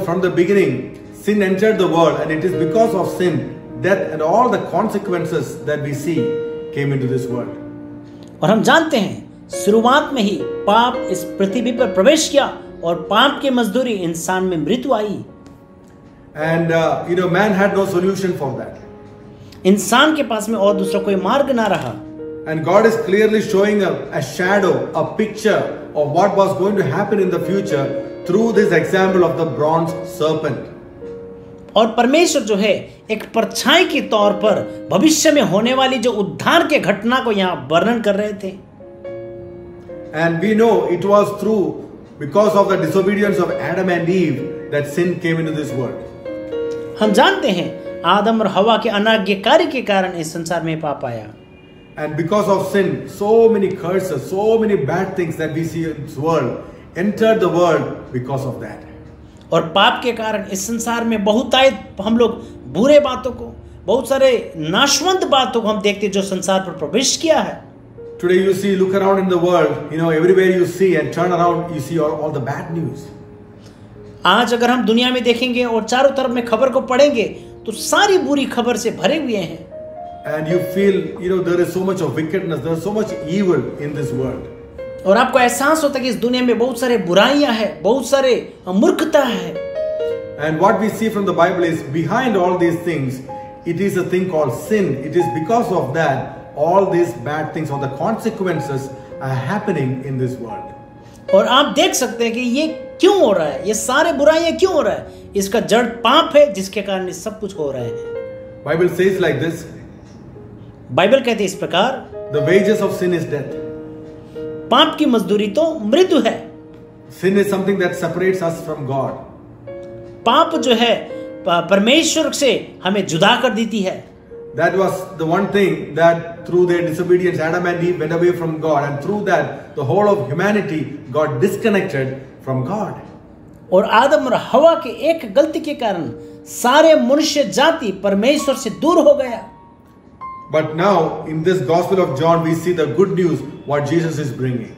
from the beginning, sin entered the world, and it is because of sin, death and all the consequences that we see came into this world. और हम जानते हैं शुरुआत में ही पाप इस पृथ्वी पर प्रवेश किया और पाप की मजदूरी इंसान में मृत्यु आई। And man had no solution for that. इंसान के पास में और दूसरा कोई मार्ग ना रहा। And God is clearly showing a shadow, a picture of what was going to happen in the future through this example of the bronze serpent. और परमेश्वर जो है एक परछाई के तौर पर भविष्य में होने वाली जो उद्धार के घटना को यहाँ वर्णन कर रहे थे। And we know it was because of the disobedience of Adam and Eve that sin came into this world. हम जानते हैं आदम और हवा के अनाज्ञाकारी के कारण इस संसार में पाप आया। And because of sin, so many curses, so many bad things that we see in this world entered the world because of that. और पाप के कारण इस संसार में बहुतायत हम लोग बुरे बातों को, बहुत सारे नाशवंत बातों को हम देखते जो संसार पर प्रवेश किया है। Today you see, look around in the world, everywhere you see and turn around, you see all the bad news. आज अगर हम दुनिया में देखेंगे और चारों तरफ में खबर को पढ़ेंगे तो सारी बुरी खबर से भरे हुए हैं। And you feel, there is so much of wickedness, there is so much evil in this world. और आपको एहसास होता है कि इस दुनिया में बहुत सारे बुराइयां हैं, बहुत सारे मूर्खता है। And what we see from the Bible is behind all these things, it is a thing called sin. It is because of that all these bad things or the consequences are happening in this world. और आप देख सकते हैं कि ये क्यों हो रहा है, ये सारे बुराइयां क्यों हो रहा है? इसका जड़ पाप है जिसके कारण ये सब कुछ हो रहा है। Bible says like this. Bible कहती है इस प्रकार, The wages of sin is death. पाप की मजदूरी तो मृत्यु है। Sin is something that separates us from God. पाप जो है परमेश्वर से हमें जुदा कर देती है। That was the one thing that through their disobedience Adam and Eve went away from God, and through that the whole of humanity got disconnected from God. और आदम और हवा के एक गलती के कारण सारे मनुष्य जाति परमेश्वर से दूर हो गया। But now in this Gospel of John we see the good news what Jesus is bringing.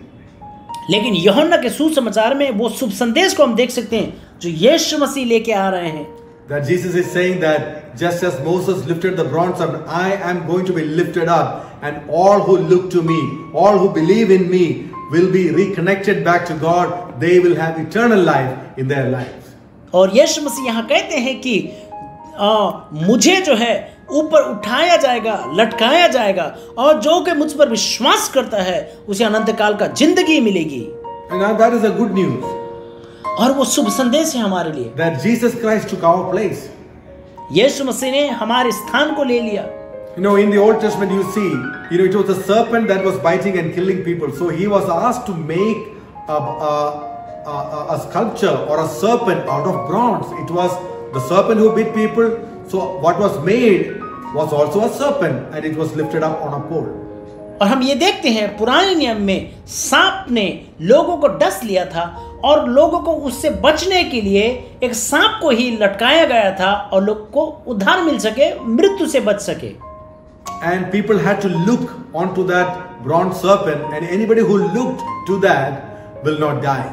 लेकिन यूहन्ना के सुसमाचार में वो शुभ संदेश को हम देख सकते हैं जो यीशु मसीह लेके आ रहे हैं। That Jesus is saying that just as Moses lifted the bronze serpent, I am going to be lifted up, and all who look to me, all who believe in me will be reconnected back to God. They will have eternal life in their lives. और यीशु मसीह यहाँ कहते हैं कि मुझे जो है ऊपर उठाया जाएगा, लटकाया जाएगा, और जो कि मुझ पर विश्वास करता है उसे अनंत काल का जिंदगी मिलेगी। And now that is a good news. और वो शुभ संदेश है हमारे लिए। That Jesus Christ took our place. यीशु मसीह ने हमारे स्थान को ले लिया। In the Old Testament you see, it was a serpent that was biting and killing people. So he was asked to make a sculpture or a serpent out of bronze. It was the serpent who bit people. So what was made was also a serpent, and it was lifted up on a pole. और हम ये देखते हैं पुराने नियम में सांप ने लोगों को डस लिया था और लोगों को उससे बचने के लिए एक सांप को ही लटकाया गया था और लोग को उद्धार मिल सके, मृत्यु से बच सके। And people had to look onto that bronze serpent, and anybody who looked to that will not die.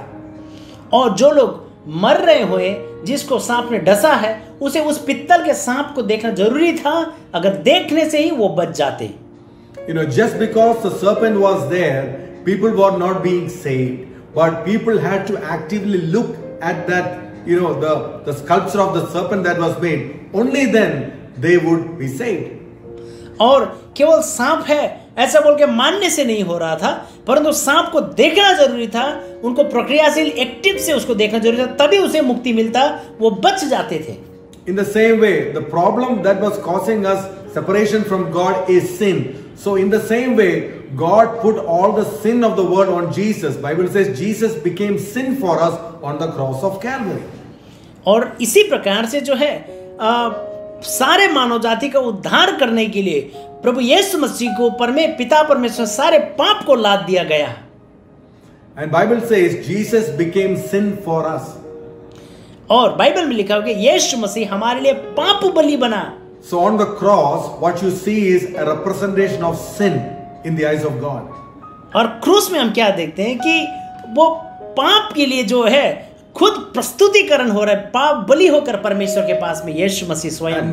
और जो लोग मर रहे हुए जिसको सांप ने डसा है उसे उस पित्तल के सांप को देखना जरूरी था, अगर देखने से ही वो बच जाते। Just because the serpent was there, people were not being saved, but people had to actively look at that, the sculpture of the serpent that was made. Only then they would be saved. और केवल सांप है ऐसा बोल के मानने से नहीं हो रहा था, परंतु सांप को देखना जरूरी था, उनको प्रक्रियाशील एक्टिव से उसको देखना जरूरी था, तभी उसे मुक्ति मिलता, वो बच जाते थे। In the same way, the problem that was causing us separation from God is sin. So in the same way, God put all the sin of the world on Jesus. Bible says Jesus became sin for us on the cross of Calvary. और इसी प्रकार से जो है सारे मानव जाति का उद्धार करने के लिए प्रभु यीशु मसीह को पिता परमेश्वर सारे पाप को लाद दिया गया. And Bible says Jesus became sin for us. और बाइबल में लिखा है कि यीशु मसीह हमारे लिए पाप बलि बना. So on the cross, what you see is a representation of sin in the eyes of God. और क्रूस में हम क्या देखते हैं कि वो पाप के लिए जो है खुद प्रस्तुतिकरण हो रहा है, पाप बलि होकर परमेश्वर के पास में यीशु मसीह स्वयं.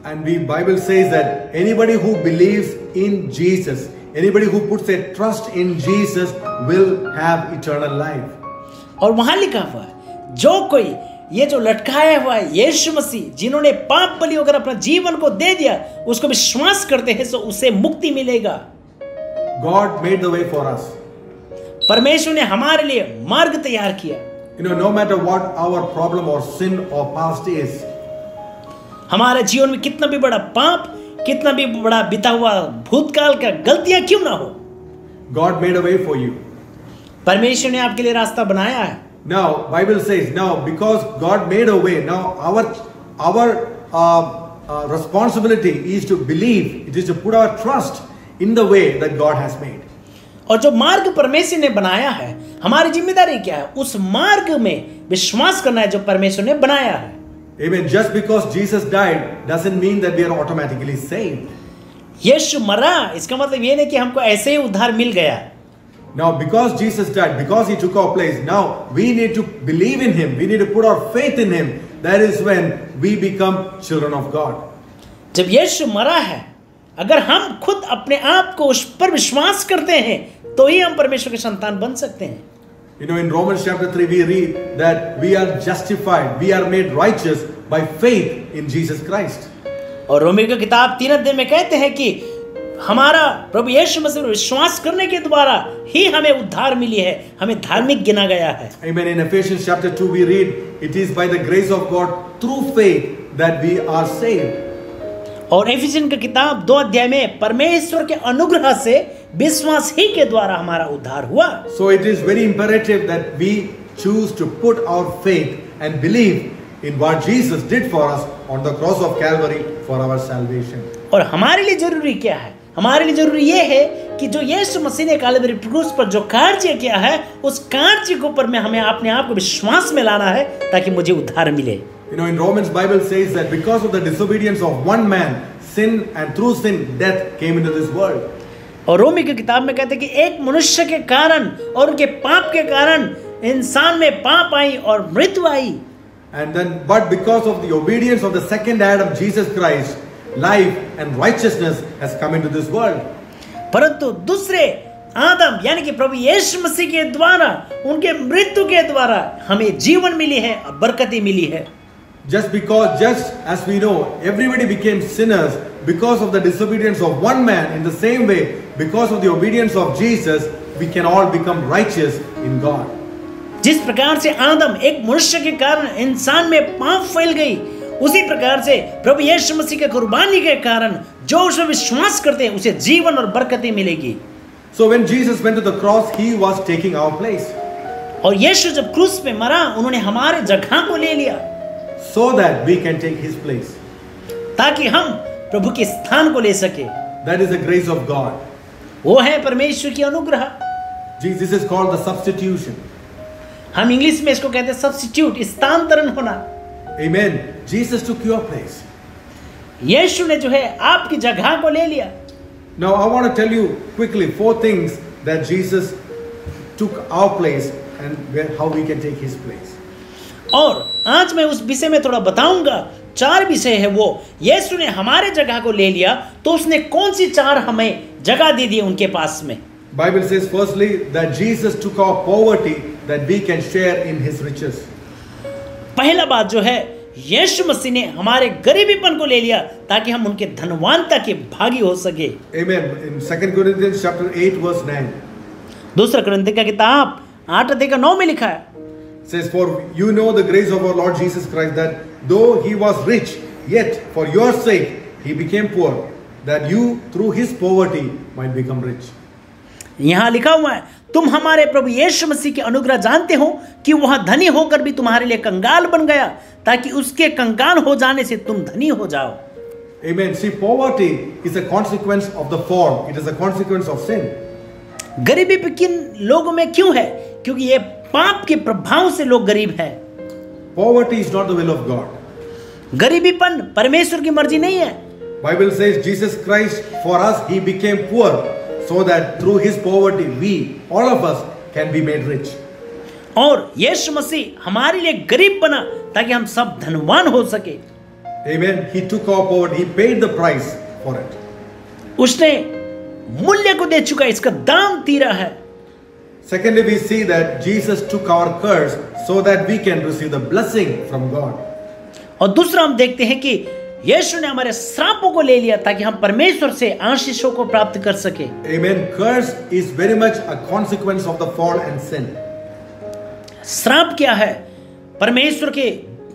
And the Bible says that anybody who believes in Jesus, anybody who puts their trust in Jesus will have eternal life. और वहां लिखा हुआ है जो कोई ये जो लटकाया हुआ है यीशु मसीह, जिन्होंने पाप बलि होकर अपना जीवन को दे दिया, उसको विश्वास करते हैं तो उसे मुक्ति मिलेगा. God made the way for us. परमेश्वर ने हमारे लिए मार्ग तैयार किया. You know, no matter what our problem or sin or past is, हमारे जीवन में कितना भी बड़ा पाप, कितना भी बड़ा बीता हुआ भूतकाल का गलतियां क्यों ना हो, God made a way for you. परमेश्वर ने आपके लिए रास्ता बनाया है. Now, Bible says, now because God made a way, now our responsibility is to believe, it is to put our trust in the way that God has made. और जो मार्ग परमेश्वर ने बनाया है, हमारी जिम्मेदारी क्या है? उस मार्ग में विश्वास करना है जो परमेश्वर ने बनाया है. Amen. Just because Jesus died doesn't mean that we are automatically saved. यीशु मरा, इसका मतलब ये नहीं कि हमको ऐसे ही उद्धार मिल गया. Now, because Jesus died, because He took our place, now we need to believe in Him. We need to put our faith in Him. That is when we become children of God. जब यीशु मरा है, अगर हम खुद अपने आप को उस पर विश्वास करते हैं, तो ही हम परमेश्वर के संतान बन सकते हैं. You know, in Romans chapter 3, we read that we are justified, we are made righteous by faith in Jesus Christ. और रोमी की किताब 3 अध्याय में कहते हैं कि हमारा प्रभु यीशु मसीह पर विश्वास करने के द्वारा ही हमें उद्धार मिली है, हमें धार्मिक गिना गया है. Amen. In Ephesians chapter 2 we read, it is by the grace of God through faith that we are saved. और एफिसियन की किताब 2 अध्याय में परमेश्वर के अनुग्रह से विश्वास ही के द्वारा हमारा उद्धार हुआ. So it is very imperative that we choose to put our faith and believe in what Jesus did for us on the cross of Calvary for our salvation. और हमारे लिए जरूरी क्या है? हमारे लिए जरूरी ये है कि जो यीशु मसीह ने कालवरी क्रूस पर जो कार्य किया है, उस कार्य के ऊपर में हमें अपने आप को विश्वास में लाना है ताकि मुझे उद्धार मिले. You know, in Romans Bible says that because of the disobedience of one man, sin, and through sin death came into this world. और रोमी की किताब में कहते हैं कि एक मनुष्य के कारण और उनके पाप के कारण इंसान में पाप आई और मृत्यु आई. And then, but because of the obedience of the second Adam, Jesus Christ, life and righteousness has come into this world. परंतु दूसरे आदम यानी कि प्रभु यीशु मसीह के द्वारा, उनके मृत्यु के द्वारा हमें जीवन मिली है और बरकतें मिली है. Just as we know, everybody became sinners because of the disobedience of one man, in the same way, because of the obedience of Jesus, we can all become righteous in God. जिस प्रकार से आदम एक मनुष्य के कारण इंसान में पाप फैल गई, उसी प्रकार से प्रभु यीशु मसीह के कुर्बानी के कारण जो उसमें विश्वास करते हैं उसे जीवन और बरकतें मिलेगी. So when Jesus went to the cross, He was taking our place. और यीशु जब क्रूस पे मरा, उन्होंने हमारे जगह को ले लिया, so that we can take His place. ताकि हम प्रभु के स्थान को ले सके. That is the grace of God. वो है परमेश्वर की अनुग्रह. Jesus is called the substitution. हम इंग्लिश में इसको कहते हैं सब्स्टिट्यूट, स्थानांतरण होना. Amen. Jesus took your place. यीशु ने जो है आपकी जगह को ले लिया. Now I want to tell you quickly 4 things that Jesus took our place and how we can take His place. और आज मैं उस विषय में थोड़ा बताऊंगा. 4 विषय है वो. यीशु ने हमारे जगह को ले लिया, तो उसने कौन सी 4 हमें जगह दे दी उनके पास में. Bible says firstly that Jesus took our poverty that we can share in His riches. पहला बात जो है, यीशु मसीह ने हमारे गरीबीपन को ले लिया ताकि हम उनके धनवानता के भागी हो सके. Amen. In 2 Corinthians chapter 8 verse 9. दूसरा कुरिन्थियों की किताब 8 अध्याय का 9 में लिखा है. Says, for you know the grace of our Lord Jesus Christ, that though He was rich, yet for your sake He became poor, that you through his poverty might become rich. यहाँ लिखा हुआ है, तुम हमारे प्रभु यीशु मसीह के अनुग्रह जानते हो कि वह धनी होकर भी तुम्हारे लिए कंगाल बन गया, ताकि उसके कंगाल हो जाने से तुम धनी हो जाओ। Amen. See, poverty is a consequence of the fall. It is a consequence of sin. गरीबी भी किन लोगों में क्यों है? क्योंकि ये पाप के प्रभाव से लोग गरीब हैं। Poverty is not the will of God. गरीबीपन परमेश्वर की मर्जी नहीं है। Bible says Jesus Christ for us he became poor so that through his poverty we all of us can be made rich. और यीशु मसीह हमारे लिए गरीब बना ताकि हम सब धनवान हो सके। Amen. He took our poverty. He paid the price for it. उसने मूल्य को दे चुका है, इसका दाम तीरा है। Secondly, we see that Jesus took our curse so that we can receive the blessing from God. और दूसरा हम देखते हैं कि यीशु ने हमारे श्रापों को ले लिया ताकि हम परमेश्वर से आशीषों को प्राप्त कर सके। Amen. Curse is very much a consequence of the fall and sin. श्राप क्या है? परमेश्वर के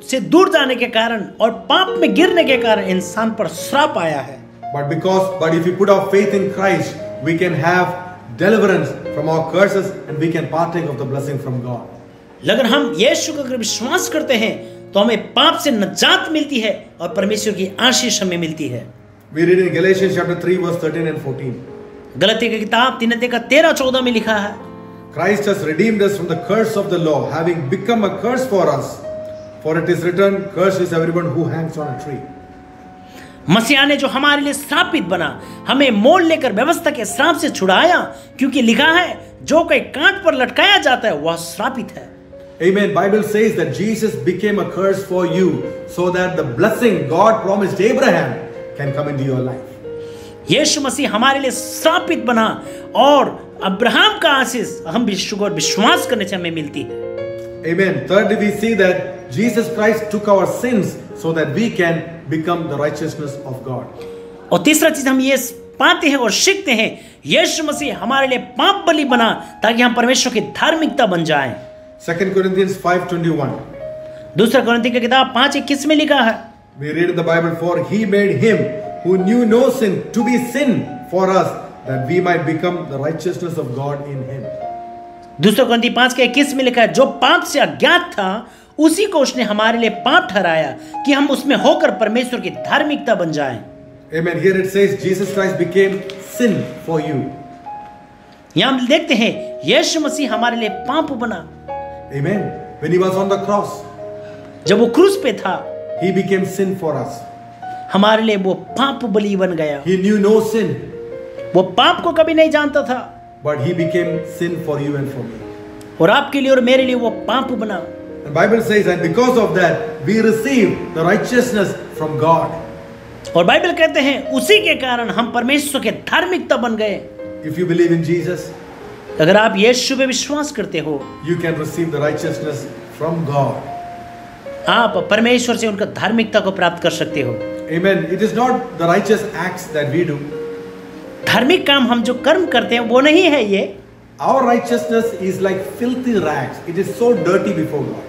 से दूर जाने के कारण और पाप में गिरने के कारण इंसान पर श्राप आया है। But if we put our faith in Christ, we can have deliverance from our curses and we can partake of the blessing from God. लेकिन हम यीशु का अगर विश्वास करते हैं तो हमें पाप से निजात मिलती है और परमेश्वर की आशीष हमें मिलती है। We read in Galatians chapter 3 verse 13 and 14. गलती की किताब 3 का 13-14 में लिखा है, Christ has redeemed us from the curse of the law, having become a curse for us. For it is written, cursed is everyone who hangs on a tree. मसीहा ने जो हमारे लिए श्रापित बना, हमें मोल लेकर व्यवस्था के श्राप से छुड़ाया, क्योंकि लिखा है जो कोई कांट पर लटकाया जाता है वह श्रापित है। Amen. Bible says that Jesus became a curse for you so that the blessing God promised Abraham can come into your life. यीशु मसीह हमारे लिए श्रापित बना और अब्राहम का आशीष हम विश्वास करने से हमें मिलती है। Amen. Thirdly, we see that Jesus Christ took our sins so that we can become the righteousness of God. और तीसरा चीज हम ये पाते हैं और सीखते हैं, यीशु मसीह हमारे लिए पाप बलि बना ताकि हम परमेश्वर की धार्मिकता बन जाएं। 2 Corinthians 5:21. दूसरा कुरिन्थियों की किताब 5:21 में लिखा है, We read in the Bible, for he made him who knew no sin to be sin for us that we might become the righteousness of God in him. दूसरा कुरिन्थियों 5:21 में लिखा है, जो पाप से अज्ञात था उसी को उसने हमारे लिए पाप ठहराया कि हम उसमें होकर परमेश्वर की धार्मिकता बन जाएं। Amen. Here it says Jesus Christ became sin for you. यहां हम देखते हैं यीशु मसीह हमारे लिए पाप बना। Amen. When he was on the cross, जब वो क्रूस पे था, he became sin for us. हमारे लिए वो पाप बलि बन गया। He knew no sin, वो पाप को कभी नहीं जानता था, but he became sin for you and for me. और आपके लिए और मेरे लिए वो पाप बना। The Bible says that because of that we receive the righteousness from God. और बाइबल कहते हैं उसी के कारण हम परमेश्वर के धार्मिकता बन गए। If you believe in Jesus, अगर आप यीशु पे विश्वास करते हो, you can receive the righteousness from God. आप परमेश्वर से उनका धार्मिकता को प्राप्त कर सकते हो। Amen. It is not the righteous acts that we do. धार्मिक काम हम जो कर्म करते हैं वो नहीं है ये। Our righteousness is like filthy rags. It is so dirty before God.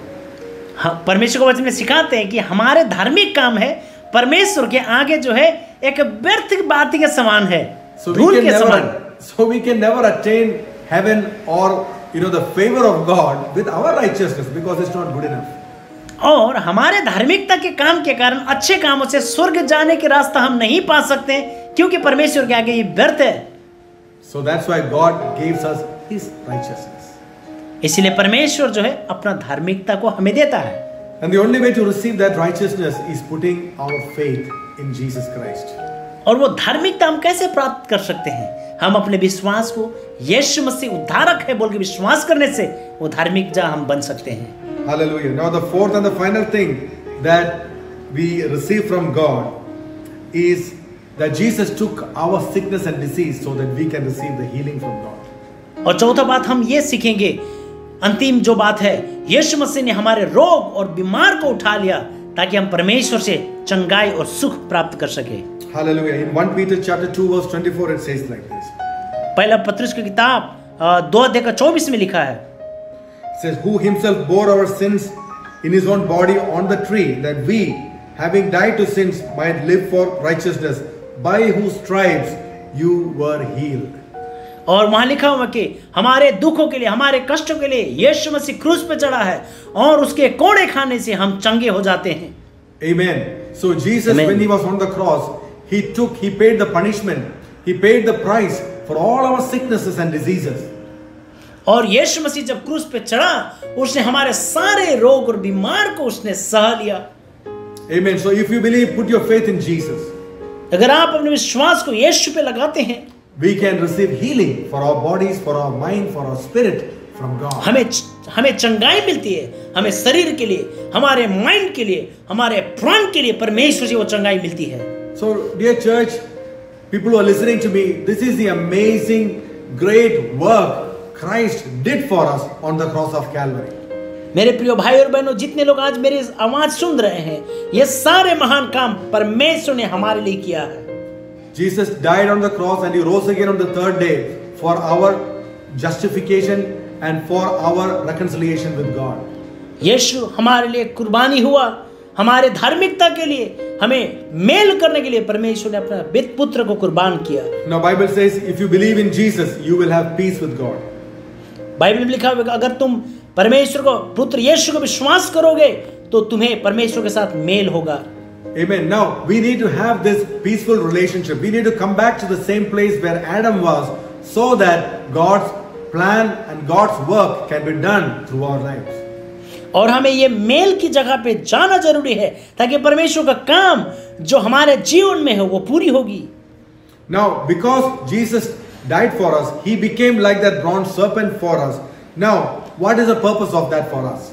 हाँ, परमेश्वर को वचन में सिखाते हैं कि हमारे धार्मिक काम है परमेश्वर के आगे जो है एक व्यर्थ बात के समान है, धूल के समान। So we can never attain heaven or the favor of God with our righteousness because it's not good enough. और हमारे धार्मिकता के काम के कारण अच्छे कामों से स्वर्ग जाने के रास्ता हम नहीं पा सकते क्योंकि परमेश्वर के आगे ये व्यर्थ है। So that's why God gives us His righteousness. इसलिए परमेश्वर जो है अपना धार्मिकता को हमें देता है। And the only way to receive that righteousness is putting our faith in Jesus Christ. और वो धार्मिकता हम कैसे प्राप्त कर सकते हैं? हम अपने विश्वास को यीशु मसीह उद्धारक है बोल के विश्वास करने से वो धार्मिक जा हम बन सकते हैं। Hallelujah. Now the fourth and the final thing that we receive from God is that Jesus took our sickness and disease so that we can receive the healing from God. और चौथा बात हम ये सीखेंगे, अंतिम जो बात है, यीशु मसीह ने हमारे रोग और बीमार को उठा लिया ताकि हम परमेश्वर से चंगाई और सुख प्राप्त कर सके। Hallelujah. In 1 Peter chapter 2 verse 24 it says like this. पहला पत्रुस की किताब 2:24 में लिखा है, It says, who himself bore our sins in his own body on the tree, that we, having died to sins, might live for righteousness, by whose stripes you were healed. और वहां लिखा हुआ कि हमारे दुखों के लिए, हमारे कष्टों के लिए यीशु मसीह क्रूस पे चढ़ा है और उसके कोड़े खाने से हम चंगे हो जाते हैं. Amen. So Jesus, Amen. when he was on the cross, he paid the punishment, he paid the price for all our sicknesses and diseases. और यीशु मसीह जब क्रूस पे चढ़ा, उसने हमारे सारे रोग और बीमार को उसने सह लिया. Amen. So if you believe, put your faith in Jesus. अगर आप अपने विश्वास को यीशु पे लगाते हैं, we can receive healing for our bodies, for our mind, for our spirit from God. हमें चंगाई मिलती है, हमें शरीर के लिए, हमारे माइंड के लिए, हमारे प्राण के लिए परमेश्वर से वो चंगाई मिलती है. So dear church, people who are listening to me, this is the amazing, great work Christ did for us on the cross of Calvary. मेरे प्रिय भाई और बहनों, जितने लोग आज मेरी आवाज सुन रहे हैं, ये सारे महान काम परमेश्वर ने हमारे लिए किया है. Jesus died on the cross and he rose again on the third day for our justification and for our reconciliation with God. यीशु हमारे लिए कुर्बानी हुआ, हमारे धार्मिकता के लिए, हमें मेल करने के लिए परमेश्वर ने अपना पुत्र को कुर्बान किया. Now Bible says if you believe in Jesus, you will have peace with God. Bible में लिखा हुआ है अगर तुम परमेश्वर को, पुत्र यीशु को विश्वास करोगे तो तुम्हें परमेश्वर के साथ मेल होगा. Amen. Now we need to have this peaceful relationship. We need to come back to the same place where Adam was, so that God's plan and God's work can be done through our lives. और हमें ये mail की जगह पे जाना जरूरी है ताकि परमेश्वर का काम जो हमारे जीवन में है वो पूरी होगी. Now because Jesus died for us, he became like that bronze serpent for us. Now what is the purpose of that for us?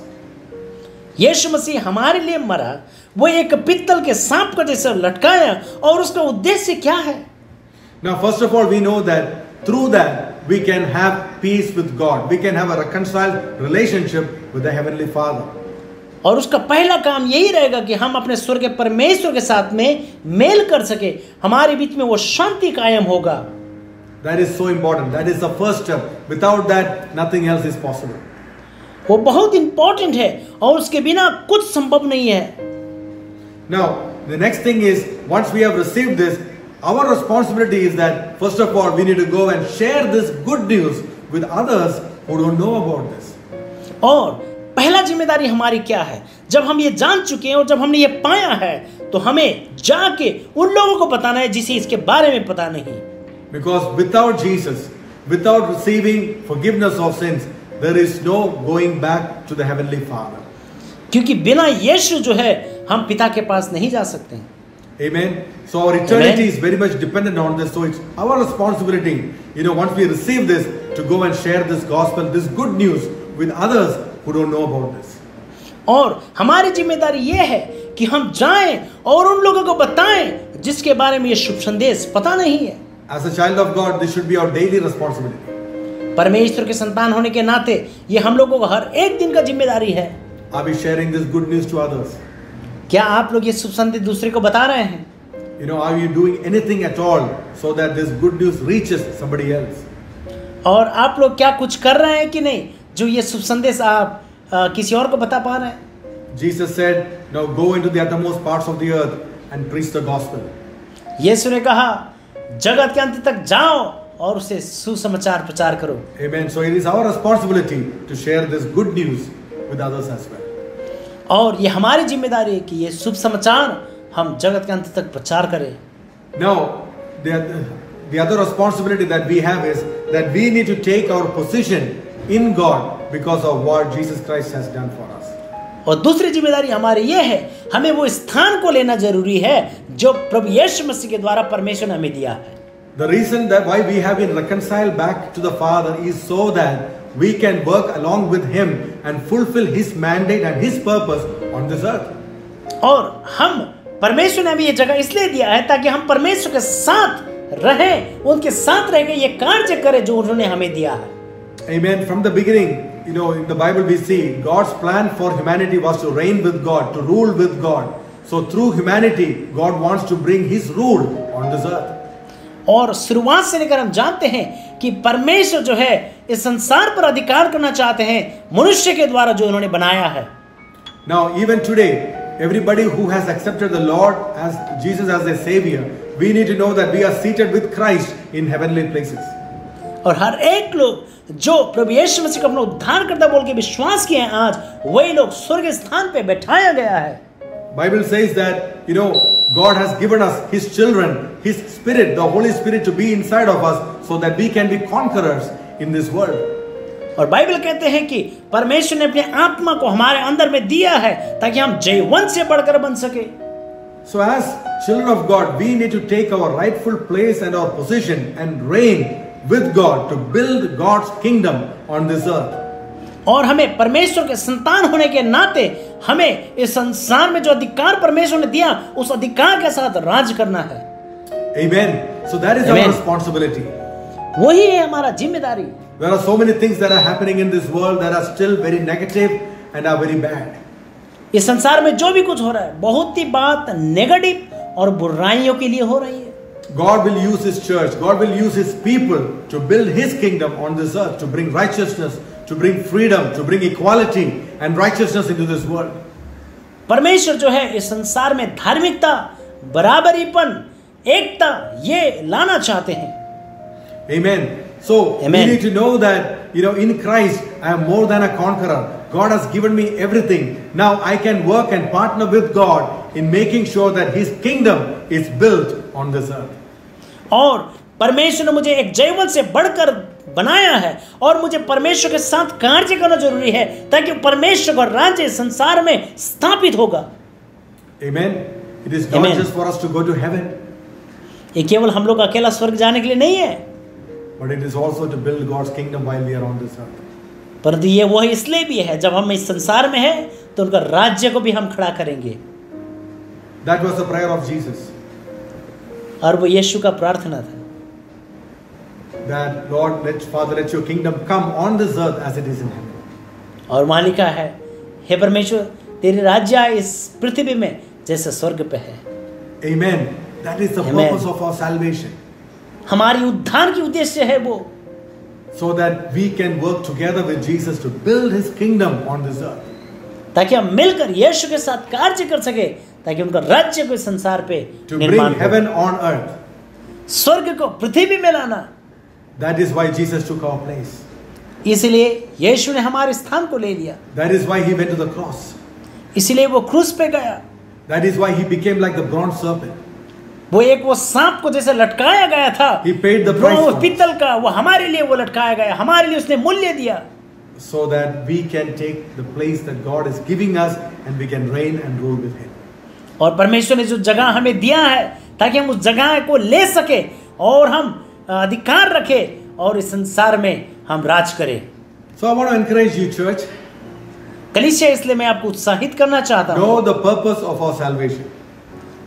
यीशु मसीह हमारे लिए मरा, वो एक पित्तल के सांप का जैसा लटकाया, और उसका उद्देश्य क्या है? Now first of all we know that through that we can have peace with God. We can have a reconciled relationship with the heavenly Father. और उसका पहला काम यही रहेगा कि हम अपने स्वर्ग के परमेश्वर के साथ में मेल कर सके, हमारे बीच में वो शांति कायम होगा. That is so important. That is the first step. Without that nothing else is possible. वो बहुत इंपॉर्टेंट है और उसके बिना कुछ संभव नहीं है. Now the next thing is, once we have received this, our responsibility is that first of all we need to go and share this good news with others who don't know about this. और पहला जिम्मेदारी हमारी क्या है? जब हम ये जान चुके हैं और जब हमने ये पाया है तो हमें जाके उन लोगों को बताना है जिसे इसके बारे में पता नहीं. Because without Jesus, without receiving forgiveness of sins, there is no going back to the heavenly Father. क्योंकि बिना यीशु जो है हम पिता के पास नहीं जा सकते हैं. Amen. So our eternity Amen. is very much dependent on this. So it's our responsibility, once we receive this, to go and share this gospel, this good news with others who don't know about this. और हमारी जिम्मेदारी ये है कि हम जाएं और उन लोगों को बताएं जिसके बारे में ये शुभ संदेश पता नहीं है. As a child of God, this should be our daily responsibility. परमेश्वर के संतान होने के नाते ये हम लोगों को हर एक दिन का जिम्मेदारी है. Are we sharing this good news to others? क्या आप लोग ये शुभ संदेश दूसरे को बता रहे हैं? Are you doing anything at all so that this good news reaches somebody else? और आप लोग क्या कुछ कर रहे हैं कि नहीं जो ये शुभ संदेश आप किसी और को बता पा रहे हैं? Jesus said, now go into the uttermost parts of the earth and preach the gospel. यीशु ने कहा जगत के अंत तक जाओ और उसे सुसमाचार प्रचार करो. Amen. So it is our responsibility to share this good news with others as well. और ये हमारी जिम्मेदारी है कि ये शुभ समाचार हम जगत के अंत तक प्रचार करें. Now the other responsibility that we have is that we need to take our position in God because of what Jesus Christ has done for us. और दूसरी जिम्मेदारी हमारी ये है, हमें वो स्थान को लेना जरूरी है जो प्रभु यीशु मसीह के द्वारा परमेश्वर ने हमें दिया है. The reason that why we have been reconciled back to the Father is so that we can work along with Him and fulfill His mandate and His purpose on this earth. और हम परमेश्वर ने हमें ये जगह इसलिए दिया है ताकि हम परमेश्वर के साथ रहें, उनके साथ रह के ये कार्य करें जो उन्होंने हमें दिया है. Amen. From the beginning, in the Bible we see God's plan for humanity was to reign with God, to rule with God. So through humanity, God wants to bring His rule on this earth. और शुरुआत से लेकर हम जानते हैं कि परमेश्वर जो है इस संसार पर अधिकार करना चाहते हैं मनुष्य के द्वारा जो उन्होंने बनाया है. Now even today, everybody who has accepted the Lord as Jesus as their Savior, we need to know that we are seated with Christ in heavenly places. और हर एक लोग जो प्रभु यीशु मसीह को अपना उद्धारकर्ता बोल के विश्वास किए हैं, आज वही लोग स्वर्ग स्थान पे बैठाया गया है। Bible says that, God has given us His children, His Spirit, the Holy Spirit to be inside of us so that we can be conquerors in this world. और बाइबल कहते हैं कि परमेश्वर ने अपने आत्मा को हमारे अंदर में दिया है ताकि हम जयवंत से बढ़कर बन सके। So as children of God, we need to take our rightful place and our position and reign with God to build God's kingdom on this earth. और हमें परमेश्वर के संतान होने के नाते हमें इस संसार में जो अधिकार परमेश्वर ने दिया उस अधिकार के साथ राज करना है। Amen. So that is our responsibility. वही है हमारा जिम्मेदारी। There are so many things that are happening in this world that are still very negative and are very bad. इस संसार में जो भी कुछ हो रहा है बहुत ही बात नेगेटिव और बुराइयों के लिए हो रही है। God will use His church, God will use His people to build His kingdom on this earth, to bring righteousness, to bring freedom, to bring equality and righteousness into this world. परमेश्वर जो है इस संसार में धार्मिकता, बराबरीपन, एकता ये लाना चाहते हैं। Amen. So we need to know that in Christ I am more than a conqueror. God has given me everything. Now I can work and partner with God in making sure that His kingdom is built on this earth. और परमेश्वर ने मुझे एक जयवंत से बढ़कर बनाया है और मुझे परमेश्वर के साथ कार्य करना जरूरी है ताकि परमेश्वर का राज्य संसार में स्थापित होगा। Amen. It is not just for us to go to heaven. ये केवल हम लोग अकेला स्वर्ग जाने के लिए नहीं है, but it is also to build God's kingdom while we are on this earth. परंतु ये वो इसलिए भी है जब हम इस संसार में हैं तो उनका राज्य को भी हम खड़ा करेंगे। That was the prayer of Jesus. और वो यीशु का प्रार्थना था। That Lord, Father, let your kingdom come on this earth as it is in heaven. और वहाँ लिखा है, हे परमेश्वर तेरी राज्य इस पृथ्वी में जैसे स्वर्ग पे है। Amen. That is the purpose of our salvation. हमारी उद्धार की उद्देश्य है वो, so that we can work together with Jesus to build His kingdom on this earth. ताकि हम मिलकर यीशु के साथ कार्य कर सके ताकि उनका राज्य को संसार पे निर्माण हो। To bring heaven on earth. स्वर्ग को पृथ्वी में लाना। That is why Jesus took our place. इसलिए यीशु ने हमारे स्थान को ले लिया। That is why He went to the cross. इसलिए वो क्रूस पे गया। That is why He became like the bronze serpent. वो सांप को जैसे लटकाया गया था, He paid the price for पित्तल का, वो हमारे लिए वो लटकाया गया, हमारे लिए उसने मूल्य दिया, so that we can take the place that God is giving us and we can reign and rule with Him. और परमेश्वर ने जो जगह हमें दिया है ताकि हम उस जगह को ले सके और हम अधिकार रखे और इस संसार में हम राज करें। So I want to encourage you, church. कलीसिया, इसलिए मैं आपको उत्साहित करना चाहता हूँ। Know the purpose of our salvation.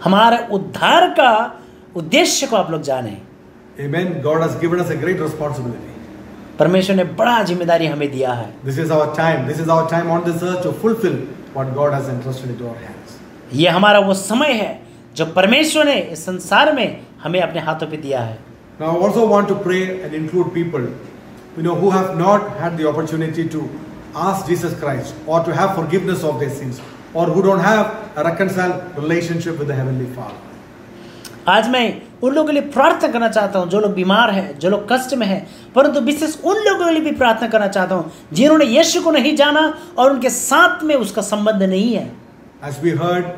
हमारे उद्धार का उद्देश्य को आप लोग जाने। Amen. God has given us a great responsibility. परमेश्वर ने बड़ा जिम्मेदारी हमें दिया है। This is our time. This is our time on this earth to fulfill what God has entrusted into our hands. ये हमारा वो समय है जो परमेश्वर ने इस संसार में हमें अपने हाथों पे दिया है। Now I also want to pray and include people, who have not had the opportunity to ask Jesus Christ or to have forgiveness of their sins, or who don't have a reconciled relationship with the Heavenly Father. आज मैं उन लोगों के लिए प्रार्थना करना चाहता हूँ जो लोग बीमार हैं, जो लोग कष्ट में हैं, परंतु विशेष उन लोगों के लिए भी प्रार्थना करना चाहता हूँ जिन्होंने यीशु को नहीं जाना और उनके साथ में उसका संबंध नहीं है। As we heard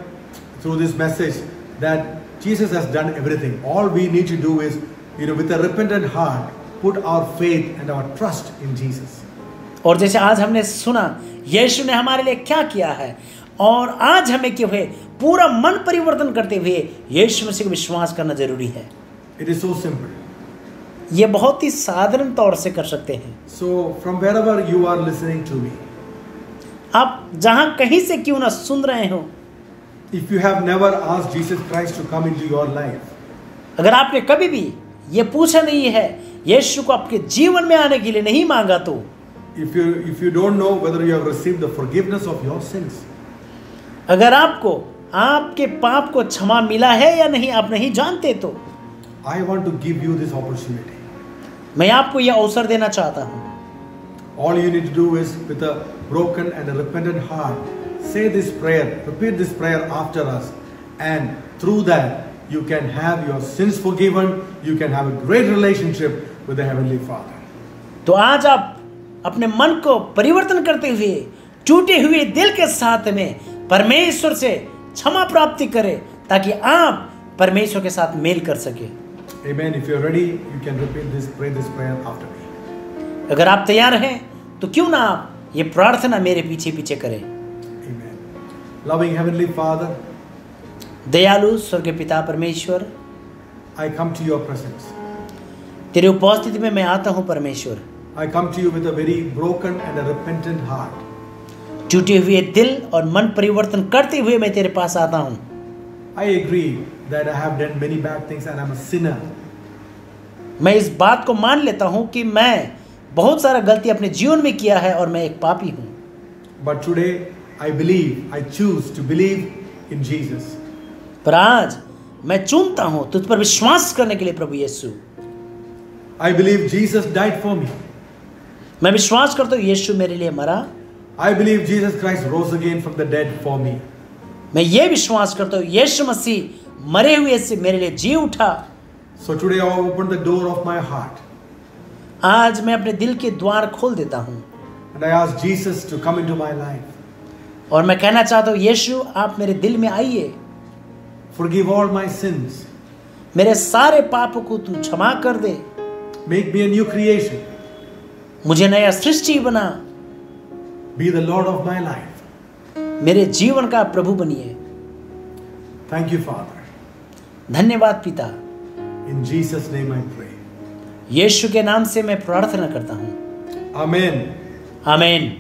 through this message that Jesus has done everything. All we need to do is, with a repentant heart, put our faith and our trust in Jesus. और जैसे आज हमने सुना यीशु ने हमारे लिए क्या किया है और आज हमें क्यों है पूरा मन परिवर्तन करते हुए यीशु मसीह को विश्वास करना जरूरी है। It is so simple. ये बहुत ही साधारण तौर से कर सकते हैं। So from wherever you are listening to me, आप जहां कहीं से क्यों ना सुन रहे हो, if you have never asked Jesus Christ to come into your life, अगर आपने कभी भी ये पूछा नहीं है यीशु को आपके जीवन में आने के लिए नहीं मांगा, तो if you don't know whether you have received the forgiveness of your sins, अगर आपको आपके पाप को क्षमा मिला है या नहीं आप नहीं जानते, तो I want to give you this opportunity. मैं आपको यह अवसर देना चाहता हूँ। All you need to do is, with a broken and a repentant heart, say this prayer, repeat this prayer after us, and through that you can have your sins forgiven, you can have a great relationship with the Heavenly Father. तो आज आप अपने मन को परिवर्तन करते हुए टूटे हुए दिल के साथ में परमेश्वर से क्षमा प्राप्ति करें ताकि आप परमेश्वर के साथ मेल कर सके। Amen. If you're ready, you can pray this prayer after me. अगर आप तैयार हैं तो क्यों ना आप ये प्रार्थना मेरे पीछे पीछे करें। Amen. Loving Heavenly Father, दयालु स्वर्गीय पिता परमेश्वर, I come to your presence. तेरी उपस्थिति में मैं आता हूँ परमेश्वर। I come to you with a very broken and a repentant heart. टूटे हुए दिल और मन परिवर्तन करते हुए मैं तेरे पास आता हूँ। I agree that I have done many bad things and I'm a sinner. मैं इस बात को मान लेता हूँ कि मैं बहुत सारा गलती अपने जीवन में किया है और मैं एक पापी हूँ। But today I choose to believe in Jesus. पर आज मैं चुनता हूँ तुझ पर विश्वास करने के लिए प्रभु यीशु। I believe Jesus died for me. मैं विश्वास करता हूँ यीशु मेरे लिए मरा। I believe Jesus Christ rose again from the dead for me. मैं ये विश्वास करता हूँ यीशु मसीह मरे हुए से मेरे लिए जी उठा। So today I open the door of my heart. आज मैं अपने दिल के द्वार खोल देता हूँ। And I ask Jesus to come into my life. और मैं कहना चाहता हूँ यीशु आप मेरे दिल में आइए। Forgive all my sins. मेरे सारे पापों को तू क्षमा कर दे। Make me a new creation. मुझे नया सृष्टि बना। Be the Lord of my life. मेरे जीवन का प्रभु बनिए। Thank you, Father. धन्यवाद पिता। In Jesus' name I pray. यीशु के नाम से मैं प्रार्थना करता हूँ। Amen. आमीन।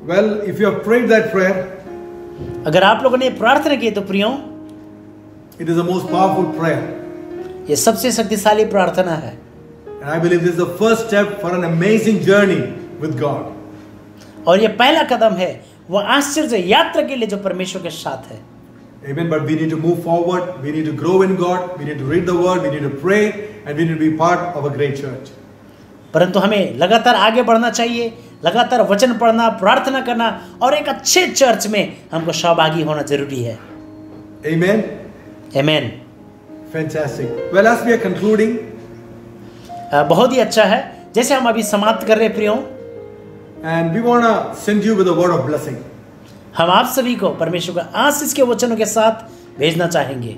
Well, if you have prayed that prayer, अगर आप लोगों ने प्रार्थना की तो प्रियों, it is the most powerful prayer. ये सबसे शक्तिशाली प्रार्थना है। And I believe this is the first step for an amazing journey with God. और ये पहला कदम है वो आश्चर्य यात्रा के लिए जो परमेश्वर के साथ है। Amen. But we need to move forward. We need to grow in God. We need to read the Word. We need to pray, and we need to be part of a great church. परंतु हमें लगातार आगे बढ़ना चाहिए, लगातार वचन पढ़ना, प्रार्थना करना और एक अच्छे चर्च में हमको सहभागी होना जरूरी है। Amen. Amen. Fantastic. Well, as we are concluding, बहुत ही अच्छा है जैसे हम अभी समाप्त कर रहे हैं प्रियों, and we want to send you with a word of blessing. हम आप सभी को परमेश्वर का आशीष के वचनों के साथ भेजना चाहेंगे।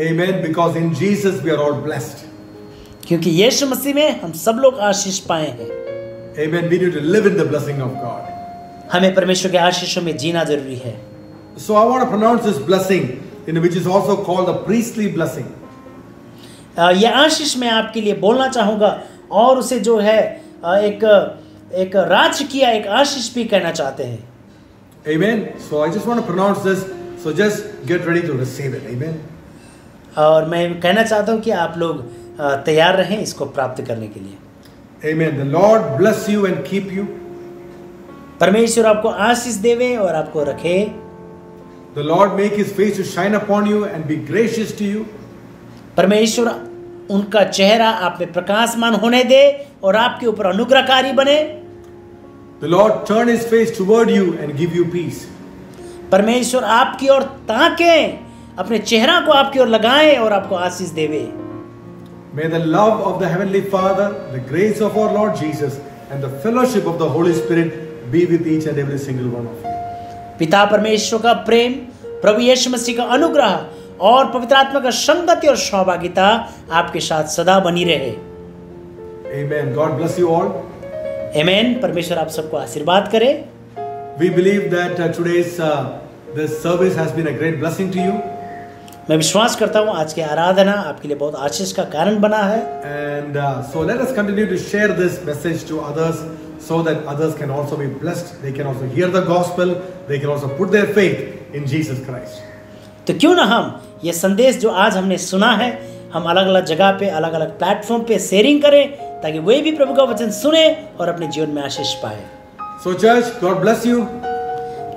Amen. Because in Jesus we are all blessed. क्योंकि यीशु मसीह में हम सब लोग आशीष पाए हैं। Amen. We need to live in the blessing of God. हमें परमेश्वर के आशीषों में जीना जरूरी है। So I want to pronounce this blessing, which is also called the priestly blessing. यह आशीष मैं आपके लिए बोलना चाहूँगा और उसे जो है एक राजकीय एक आशीष भी कहना चाहते हैं। Amen. So I just want to pronounce this. So just get ready to receive it. Amen. और मैं कहना चाहता हूँ कि आप लोग तैयार रहें इसको प्राप्त करने के लिए। Amen. The Lord bless you and keep you. परमेश्वर आपको आशीष देवे और आपको रखे। The Lord make His face to shine upon you and be gracious to you. परमेश्वर उनका चेहरा आप में प्रकाशमान होने दे और आपके ऊपर अनुग्रहकारी बने। The Lord turn His face toward you and give you peace. परमेश्वर आपकी ओर ताकें, अपने चेहरा को आपकी ओर लगाएं और आपको आशीष देवे। May the love of the Heavenly Father, the grace of our Lord Jesus, and the fellowship of the Holy Spirit be with each and every single one of you. पिता परमेश्वर का प्रेम, प्रभु यीशु मसीह का अनुग्रह और पवित्र आत्मा का संगति और सहभागिता आपके साथ सदा बनी रहे। Amen. God bless you all. Amen. परमेश्वर आप सबको आशीर्वाद करे। We believe that today's this service has been a great blessing to you. मैं विश्वास करता हूँ आज की आराधना आपके लिए बहुत आशीष का कारण बना है। And so let us continue to share this message to others so that others can also be blessed. They can also hear the gospel. They can also put their faith in Jesus Christ. तो क्यों ना हम ये संदेश जो आज हमने सुना है हम अलग अलग जगह पे अलग अलग प्लेटफॉर्म पे शेयरिंग करें ताकि वे भी प्रभु का वचन सुने और अपने जीवन में आशीष पाए। So church, God bless you.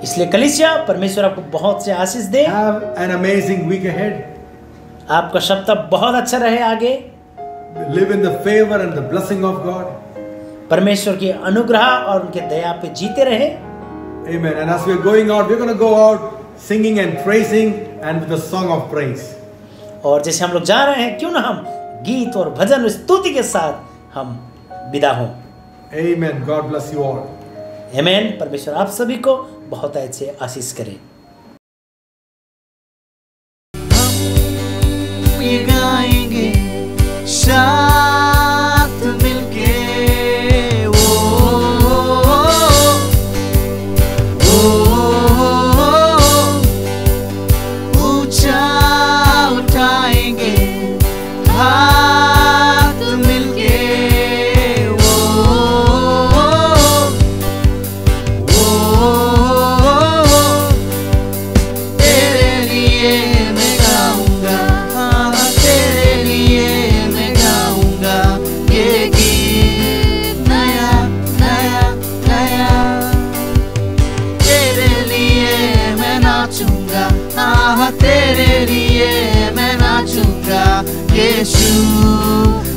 इसलिए कलीसिया परमेश्वर आपको बहुत से आशीष दे। Have an amazing week ahead. आपका सप्ताह बहुत अच्छा रहे आगे। Live in the favor and the blessing of God. परमेश्वर के अनुग्रह और उनके दया पे जीते रहे। Amen. And as we're going out, we're going to go out singing and praising and with a song of praise. और जैसे हम लोग जा रहे हैं, क्यों ना हम गीत और भजन और स्तुति के साथ हम विदा हों. Amen. God bless you all. आमीन. परमेश्वर आप सभी को बहुत अच्छे आशीष करे. हम ये गाएंगे साथ मिलके, ऊंचा उठाएंगे हाथ मिलके, तेरे लिए मैं गाऊंगा, तेरे लिए मैं गाऊंगा ये गीत नया नया नया, तेरे लिए मैं नाचूंगा, तेरे लिए मैं नाचूंगा यीशु,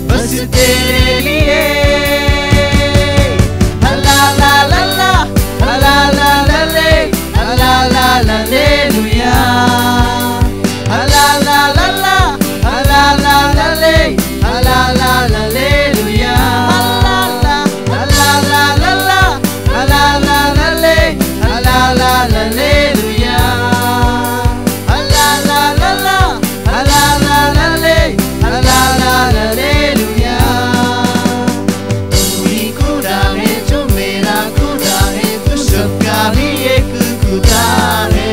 बस तेरे लिए. ला ला ला ला ला ला ला ला ले, ला ला ला लेलुया, ला ला ला ला ला ला ला ले, ला ला ला लेलुया, ला ला ला ला ला ला ला ला ले, ला ला ला लेलुया, ला ला ला ला ले, ला ला ला लेलुया. तू ही खुदा है जो मेरा खुदा है, तू सबका भी एक खुदा है.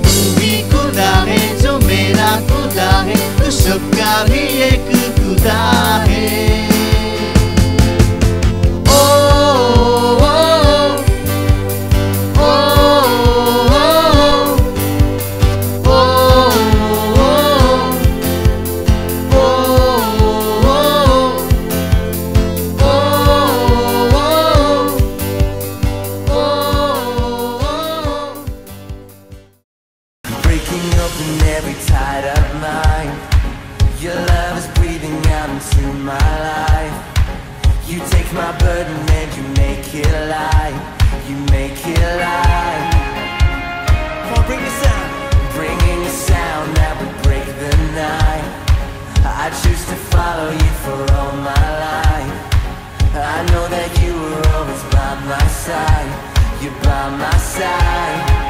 तू ही खुदा है जो मेरा खुदा है, तू सबका भी एक खुदा है. ओ ओ ओ Breaking open every tied up mind. Your love is breathing out into my life. You take my burden and you make it light. You make it light. Come on, bring the sound. Bringing a sound that would break the night. I choose to follow you for all my life. I know that you were always by my side. You're by my side.